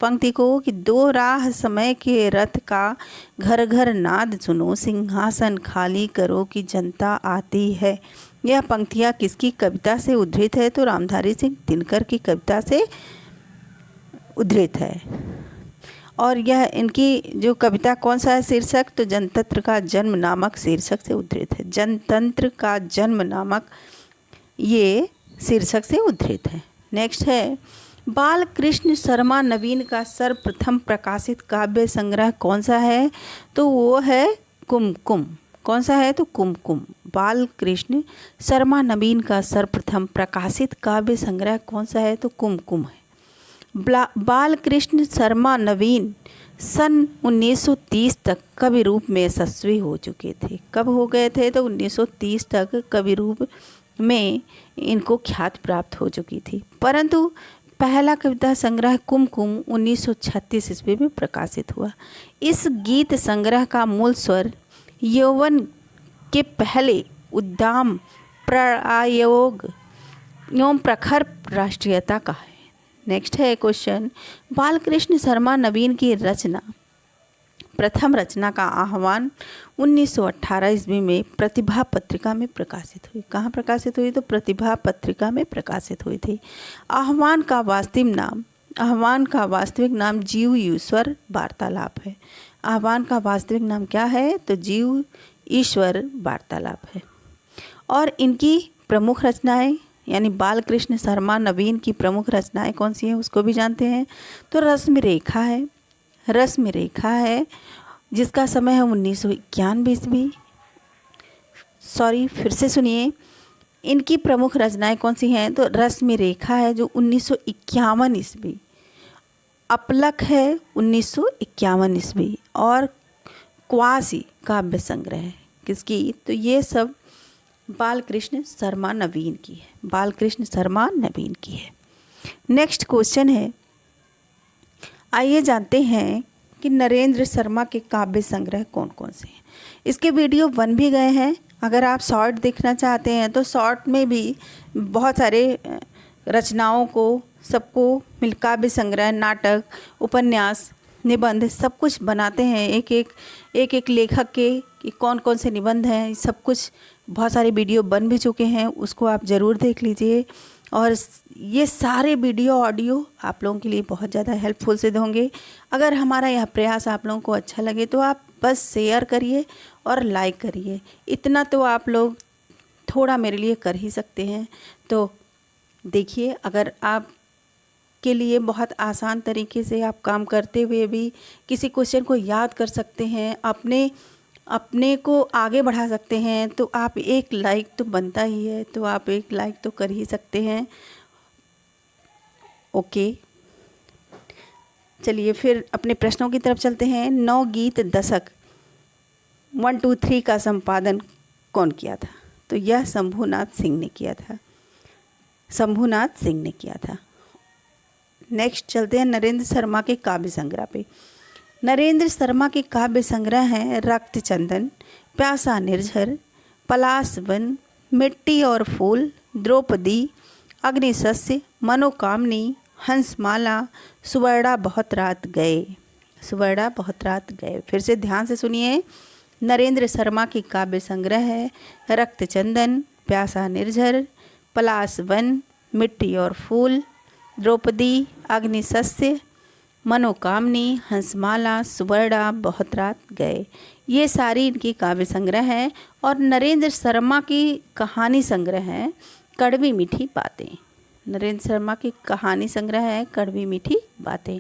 पंक्ति को कि दो राह समय के रथ का घर घर नाद सुनो, सिंहासन खाली करो कि जनता आती है। यह पंक्तियाँ किसकी कविता से उद्धृत है? तो रामधारी सिंह दिनकर की कविता से उद्धृत है और यह इनकी जो कविता कौन सा है शीर्षक? तो जनतंत्र का जन्म नामक शीर्षक से उद्धृत है। जनतंत्र का जन्म नामक ये शीर्षक से उद्धृत है। नेक्स्ट है, बालकृष्ण शर्मा नवीन का सर्वप्रथम प्रकाशित काव्य संग्रह कौन सा है? तो वो है कुमकुम। कौन सा है? तो कुमकुम। बालकृष्ण शर्मा नवीन का सर्वप्रथम प्रकाशित काव्य संग्रह कौन सा है? तो कुमकुम है। बालकृष्ण शर्मा नवीन सन 1930 तक कवि रूप में यशस्वी हो चुके थे। कब हो गए थे? तो 1930 तक कवि रूप में इनको ख्याति प्राप्त हो चुकी थी, परंतु पहला कविता संग्रह कुमकुम 1936 ईस्वी में प्रकाशित हुआ। इस गीत संग्रह का मूल स्वर यौवन के पहले उद्दाम प्रायोग एवं प्रखर राष्ट्रीयता का है। नेक्स्ट है क्वेश्चन, बालकृष्ण शर्मा नवीन की रचना प्रथम रचना का आह्वान 1918 ईस्वी में प्रतिभा पत्रिका में प्रकाशित हुई। कहाँ प्रकाशित हुई? तो प्रतिभा पत्रिका में प्रकाशित हुई थी। आह्वान का वास्तविक नाम जीव ईश्वर वार्तालाप है। आह्वान का वास्तविक नाम क्या है? तो जीव ईश्वर वार्तालाप है। और इनकी प्रमुख रचनाएं यानी बालकृष्ण शर्मा नवीन की प्रमुख रचनाएं कौन सी हैं उसको भी जानते हैं। तो रश्मि रेखा है जिसका समय है 1991 ईस्वी। फिर से सुनिए, इनकी प्रमुख रचनाएं कौन सी हैं? तो रश्मि रेखा है जो 1951 ईस्वी, अपलक है 1951 ईस्वी और क्वासी काव्य संग्रह है किसकी? तो ये सब बालकृष्ण शर्मा नवीन की है। बालकृष्ण शर्मा नवीन की है। नेक्स्ट क्वेश्चन है, आइए जानते हैं कि नरेंद्र शर्मा के काव्य संग्रह कौन कौन से हैं। इसके वीडियो बन भी गए हैं। अगर आप शॉर्ट देखना चाहते हैं तो शॉर्ट में भी बहुत सारे रचनाओं को सबको मिल काव्य संग्रह, नाटक, उपन्यास, निबंध सब कुछ बनाते हैं। एक एक लेखक के कि कौन कौन से निबंध हैं, सब कुछ बहुत सारे वीडियो बन भी चुके हैं, उसको आप ज़रूर देख लीजिए। और ये सारे वीडियो ऑडियो आप लोगों के लिए बहुत ज़्यादा हेल्पफुल सिद्ध होंगे। अगर हमारा यह प्रयास आप लोगों को अच्छा लगे तो आप बस शेयर करिए और लाइक करिए। इतना तो आप लोग थोड़ा मेरे लिए कर ही सकते हैं। तो देखिए, अगर आप के लिए बहुत आसान तरीके से आप काम करते हुए भी किसी क्वेश्चन को याद कर सकते हैं, अपने को आगे बढ़ा सकते हैं, तो आप एक लाइक तो बनता ही है, तो आप एक लाइक तो कर ही सकते हैं। ओके, चलिए फिर अपने प्रश्नों की तरफ चलते हैं। नवगीत दशक 1, 2, 3 का संपादन कौन किया था? तो यह शंभुनाथ सिंह ने किया था। शंभुनाथ सिंह ने किया था। नेक्स्ट चलते हैं नरेंद्र शर्मा के काव्य संग्रह पे। नरेंद्र शर्मा के काव्य संग्रह हैं रक्त चंदन, प्यासा निर्झर, पलाश वन, मिट्टी और फूल, द्रौपदी, अग्निशस्य, मनोकामनी, हंसमाला, सुवर्णा बहुत रात गए। सुवर्णा बहुत रात गए। फिर से ध्यान से सुनिए। नरेंद्र शर्मा की काव्य संग्रह है रक्त चंदन, प्यासा निर्झर, पलाश वन, मिट्टी और फूल, द्रौपदी, अग्निशस्य, मनोकामनी, हंसमाला, सुवर्णा बहुत रात गए। ये सारी इनकी काव्य संग्रह है। और नरेंद्र शर्मा की कहानी संग्रह है कड़वी मीठी बातें। नरेंद्र शर्मा की कहानी संग्रह है कड़वी मीठी बातें।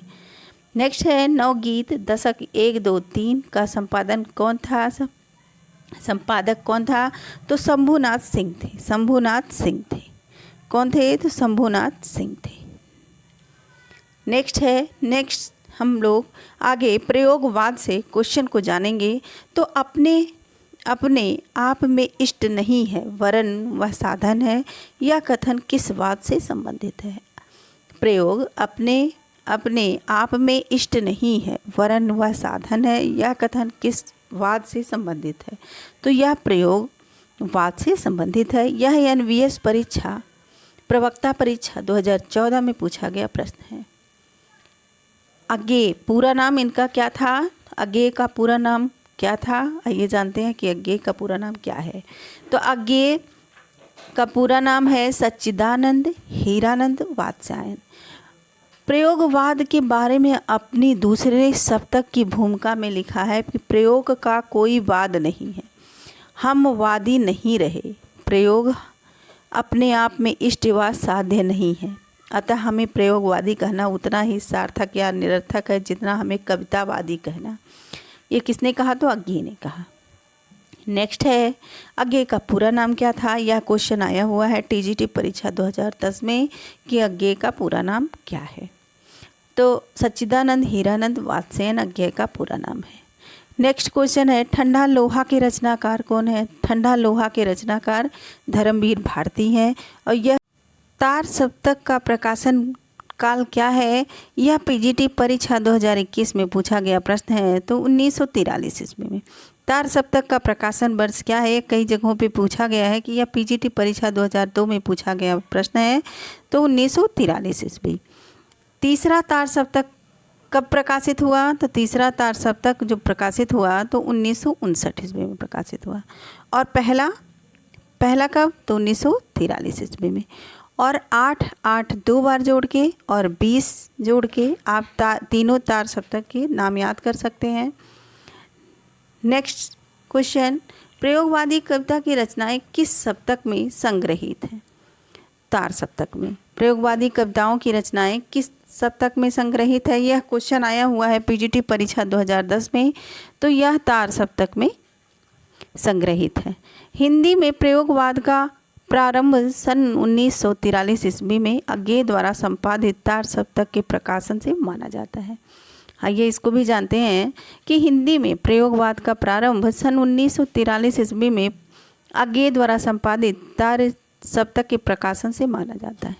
नेक्स्ट है नवगीत दशक 1, 2, 3 का संपादन कौन था? संपादक कौन था? तो शंभुनाथ सिंह थे। शंभुनाथ सिंह थे। कौन थे? तो शंभुनाथ सिंह थे। नेक्स्ट हम लोग आगे प्रयोगवाद से क्वेश्चन को जानेंगे। तो अपने आप में इष्ट नहीं है वरन वह साधन है, यह कथन किस वाद से संबंधित है? प्रयोग अपने आप में इष्ट नहीं है वरन वह साधन है, यह कथन किस वाद से संबंधित है? तो यह प्रयोग वाद से संबंधित है। यह एनवीएस परीक्षा प्रवक्ता परीक्षा 2014 में पूछा गया प्रश्न है। अज्ञेय पूरा नाम इनका क्या था? अज्ञेय का पूरा नाम क्या था? आइए जानते हैं कि अज्ञेय का पूरा नाम क्या है। तो अज्ञेय का पूरा नाम है सच्चिदानंद हीरानंद वात्स्यायन। प्रयोगवाद के बारे में अपनी दूसरे सप्तक की भूमिका में लिखा है कि प्रयोग का कोई वाद नहीं है, हम वादी नहीं रहे। प्रयोग अपने आप में इष्ट व साध्य नहीं है, अतः हमें प्रयोगवादी कहना उतना ही सार्थक या निरर्थक है जितना हमें कवितावादी कहना। ये किसने कहा? तो अज्ञेय ने कहा। नेक्स्ट है अज्ञेय का पूरा नाम क्या था? यह क्वेश्चन आया हुआ है टीजीटी परीक्षा 2010 में कि अज्ञेय का पूरा नाम क्या है? तो सच्चिदानंद हीरानंद वात्स्यायन अज्ञेय का पूरा नाम है। नेक्स्ट क्वेश्चन है ठंडा लोहा के रचनाकार कौन है? ठंडा लोहा के रचनाकार धर्मवीर भारती हैं। और यह तार सप्तक का प्रकाशन काल क्या है? यह पीजीटी परीक्षा 2021 में पूछा गया प्रश्न है। तो 1943 ईस्वी में। तार सप्तक का प्रकाशन वर्ष क्या है? कई जगहों पे पूछा गया है कि यह पीजीटी परीक्षा 2002 में पूछा गया प्रश्न है। तो 1943 ईस्वी। तीसरा तार सप्तक कब प्रकाशित हुआ? तो तीसरा तार सप्तक जो प्रकाशित हुआ तो 1959 ईस्वी में प्रकाशित हुआ। और पहला कब? तो 1943 ईस्वी में। और 8 दो बार जोड़ के और 20 जोड़ के आप तीनों तार सप्तक के नाम याद कर सकते हैं। नेक्स्ट क्वेश्चन प्रयोगवादी कविता की रचनाएं किस सप्तक में संग्रहित हैं? तार सप्तक में। प्रयोगवादी कविताओं की रचनाएं किस सप्तक में संग्रहित है? यह क्वेश्चन आया हुआ है पीजीटी परीक्षा 2010 में। तो यह तार सप्तक में संग्रहित है। हिंदी में प्रयोगवाद का प्रारंभ सन 1943 ईस्वी में अज्ञेय द्वारा संपादित तार सप्तक के प्रकाशन से माना जाता है। आइए इसको भी जानते हैं कि हिंदी में प्रयोगवाद का प्रारंभ सन 1943 ईस्वी में अज्ञेय द्वारा संपादित तार सप्तक के प्रकाशन से माना जाता है।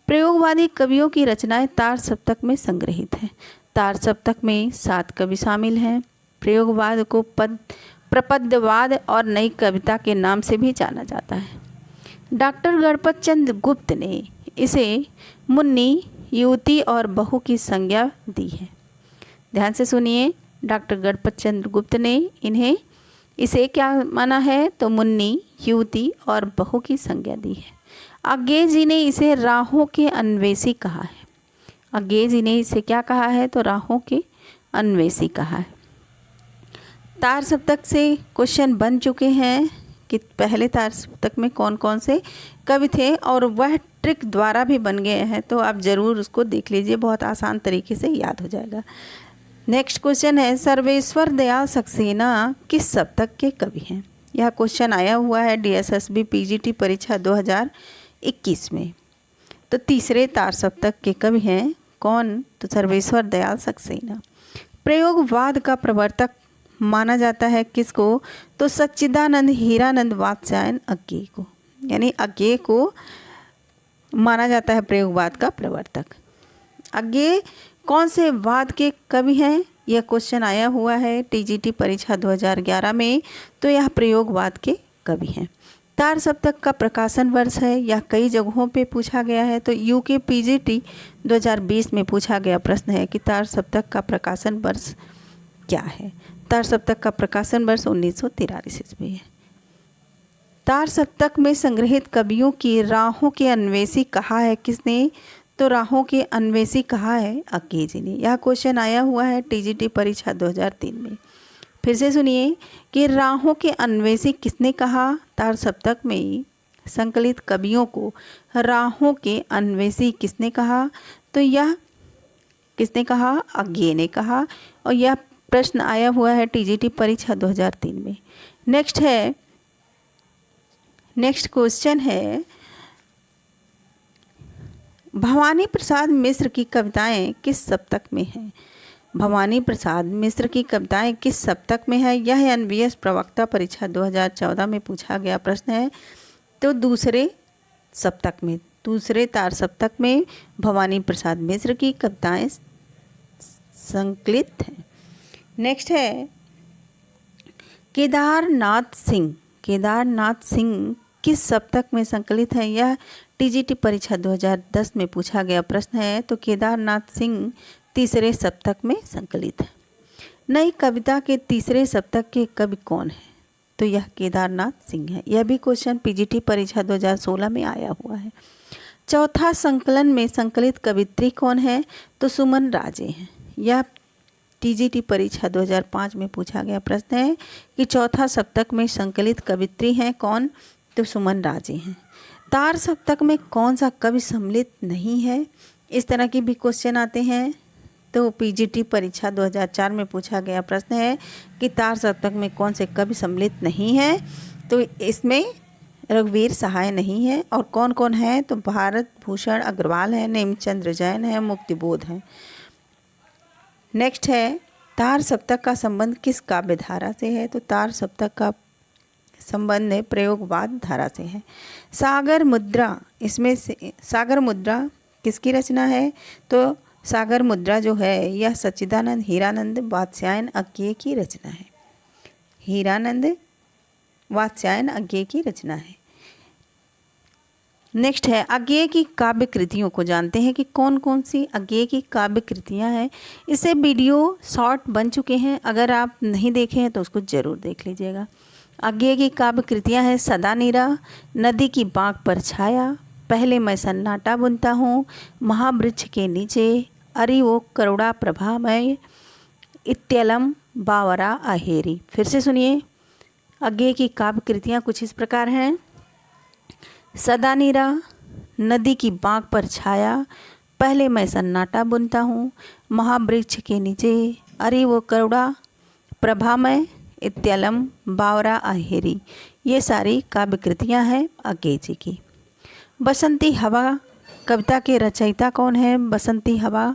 प्रयोगवादी कवियों की रचनाएं तार सप्तक में संग्रहित हैं। तार सप्तक में 7 कवि शामिल हैं। प्रयोगवाद को प्रपद्यवाद और नई कविता के नाम से भी जाना जाता है। डॉक्टर गणपत चंद्र गुप्त ने इसे मुन्नी, युवती और बहू की संज्ञा दी है। ध्यान से सुनिए, डॉक्टर गणपत चंद्र गुप्त ने इसे क्या माना है? तो मुन्नी, युवती और बहू की संज्ञा दी है। अज्ञेय जी ने इसे राहों के अन्वेषी कहा है। अज्ञेय जी ने इसे क्या कहा है? तो राहों के अन्वेषी कहा है। तार सप्तक से क्वेश्चन बन चुके हैं कि पहले तार सप्तक में कौन कौन से कवि थे, और वह ट्रिक द्वारा भी बन गए हैं, तो आप ज़रूर उसको देख लीजिए, बहुत आसान तरीके से याद हो जाएगा। नेक्स्ट क्वेश्चन है, सर्वेश्वर दयाल सक्सेना किस सप्तक के कवि हैं? यह क्वेश्चन आया हुआ है DSSB PGT परीक्षा 2021 में। तो तीसरे तार सप्तक के कवि हैं कौन? तो सर्वेश्वर दयाल सक्सेना। प्रयोगवाद का प्रवर्तक माना जाता है किसको? तो सच्चिदानंद हीरानंद वात्स्यायन अज्ञेय को, यानी अज्ञेय को माना जाता है प्रयोगवाद का प्रवर्तक। अज्ञेय कौन से वाद के कवि हैं? यह क्वेश्चन आया हुआ है TGT परीक्षा 2011 में, तो यह प्रयोगवाद के कवि हैं। तार सप्तक का प्रकाशन वर्ष है, यह कई जगहों पे पूछा गया है। तो UK PGT 2020 में पूछा गया प्रश्न है कि तार सप्तक का प्रकाशन वर्ष क्या है? तार सप्तक का प्रकाशन वर्ष 1943 ईस्वी है। तार सप्तक में संग्रहित कवियों की राहों के अन्वेषी कहा है किसने? तो राहों के अन्वेषी कहा है अज्ञेय जी ने। यह क्वेश्चन आया हुआ है TGT परीक्षा 2003 में। फिर से सुनिए कि राहों के अन्वेषी किसने कहा? तार सप्तक में संकलित कवियों को राहों के अन्वेषी किसने कहा? तो यह किसने कहा? अज्ञेय ने कहा, और यह प्रश्न आया हुआ है TGT परीक्षा 2003 में। नेक्स्ट क्वेश्चन है, भवानी प्रसाद मिश्र की कविताएं किस सप्तक में हैं? भवानी प्रसाद मिश्र की कविताएं किस सप्तक में है? यह NVS प्रवक्ता परीक्षा 2014 में पूछा गया प्रश्न है। तो दूसरे सप्तक में, दूसरे तार सप्तक में भवानी प्रसाद मिश्र की कविताएं संकलित हैं। नेक्स्ट है, केदारनाथ सिंह किस सप्तक में संकलित है? यह TGT परीक्षा 2010 में पूछा गया प्रश्न है। तो केदारनाथ सिंह तीसरे सप्तक में संकलित है। नई कविता के तीसरे सप्तक के कवि कौन है? तो यह केदारनाथ सिंह है। यह भी क्वेश्चन PGT परीक्षा 2016 में आया हुआ है। चौथा संकलन में संकलित कवित्री कौन है? तो सुमन राजे हैं। यह TGT परीक्षा 2005 में पूछा गया प्रश्न है कि चौथा सप्तक में संकलित कवित्री हैं कौन? तो सुमन राजे हैं। तार सप्तक में कौन सा कवि सम्मिलित नहीं है? इस तरह के भी क्वेश्चन आते हैं। तो PGT परीक्षा 2004 में पूछा गया प्रश्न है कि तार सप्तक में कौन से कवि सम्मिलित नहीं है? तो इसमें रघुवीर सहाय नहीं है। और कौन कौन है? तो भारत भूषण अग्रवाल है, नेमचंद्र जैन है, मुक्तिबोध है। नेक्स्ट है, तार सप्तक का संबंध किस काव्य धारा से है? तो तार सप्तक का संबंध है प्रयोगवाद धारा से है। सागर मुद्रा, इसमें से सागर मुद्रा किसकी रचना है? तो सागर मुद्रा जो है यह सच्चिदानंद हीरानंद वात्स्यायन अज्ञेय की रचना है। हीरानंद वात्स्यायन अज्ञेय की रचना है। नेक्स्ट है, अज्ञेय की काव्य कृतियों को जानते हैं कि कौन कौन सी अज्ञेय की काव्य कृतियाँ हैं। इससे वीडियो शॉर्ट बन चुके हैं, अगर आप नहीं देखे हैं तो उसको ज़रूर देख लीजिएगा। अज्ञेय की काव्य कृतियाँ हैं सदा नीरा, नदी की बाँक पर छाया, पहले मैं सन्नाटा बुनता हूँ, महावृक्ष के नीचे, अरे वो करुणा प्रभामय, इत्यलम बावरा आहेरी। फिर से सुनिए, अज्ञेय की काव्य कृतियाँ कुछ इस प्रकार हैं। सदा नीरा, नदी की बाँक पर छाया, पहले मैं सन्नाटा बुनता हूँ, महावृक्ष के नीचे, अरे वो करुणा प्रभामय, इत्यलम बावरा आहेरी। ये सारी काव्य कृतियाँ हैं अज्ञेय जी की। बसंती हवा कविता के रचयिता कौन है? बसंती हवा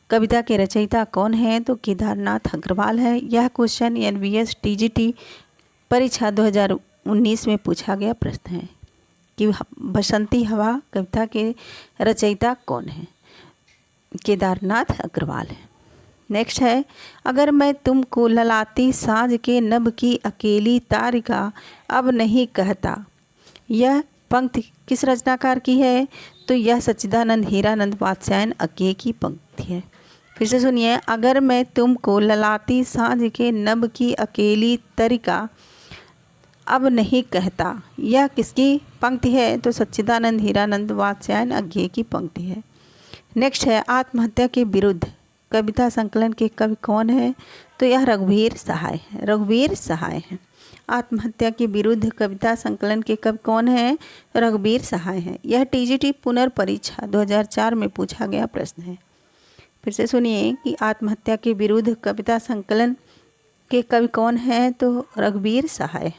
कविता के रचयिता कौन है? तो केदारनाथ अग्रवाल है। यह क्वेश्चन NVS TGT परीक्षा 2019 में पूछा गया प्रश्न है कि बसंती हवा कविता के रचयिता कौन है? केदारनाथ अग्रवाल है। नेक्स्ट है, अगर मैं तुमको ललाती साँझ के नभ की अकेली तारिका अब नहीं कहता, यह पंक्ति किस रचनाकार की है? तो यह सच्चिदानंद हीरानंद वात्स्यायन अज्ञेय की पंक्ति है। फिर से सुनिए, अगर मैं तुमको ललाती साँझ के नभ की अकेली तारिका अब नहीं कहता, यह किसकी पंक्ति है? तो सच्चिदानंद हीरानंद वात्स्यायन अज्ञेय की पंक्ति है। नेक्स्ट है, आत्महत्या के विरुद्ध कविता संकलन के कवि कौन है? तो यह रघुवीर सहाय है, रघुवीर सहाय है। आत्महत्या के विरुद्ध कविता संकलन के कवि कौन है? रघुवीर सहाय है। यह टीजीटी पुनर्परीक्षा 2004 में पूछा गया प्रश्न है। फिर से सुनिए कि आत्महत्या के विरुद्ध कविता संकलन के कवि कौन है? तो रघुवीर सहाय।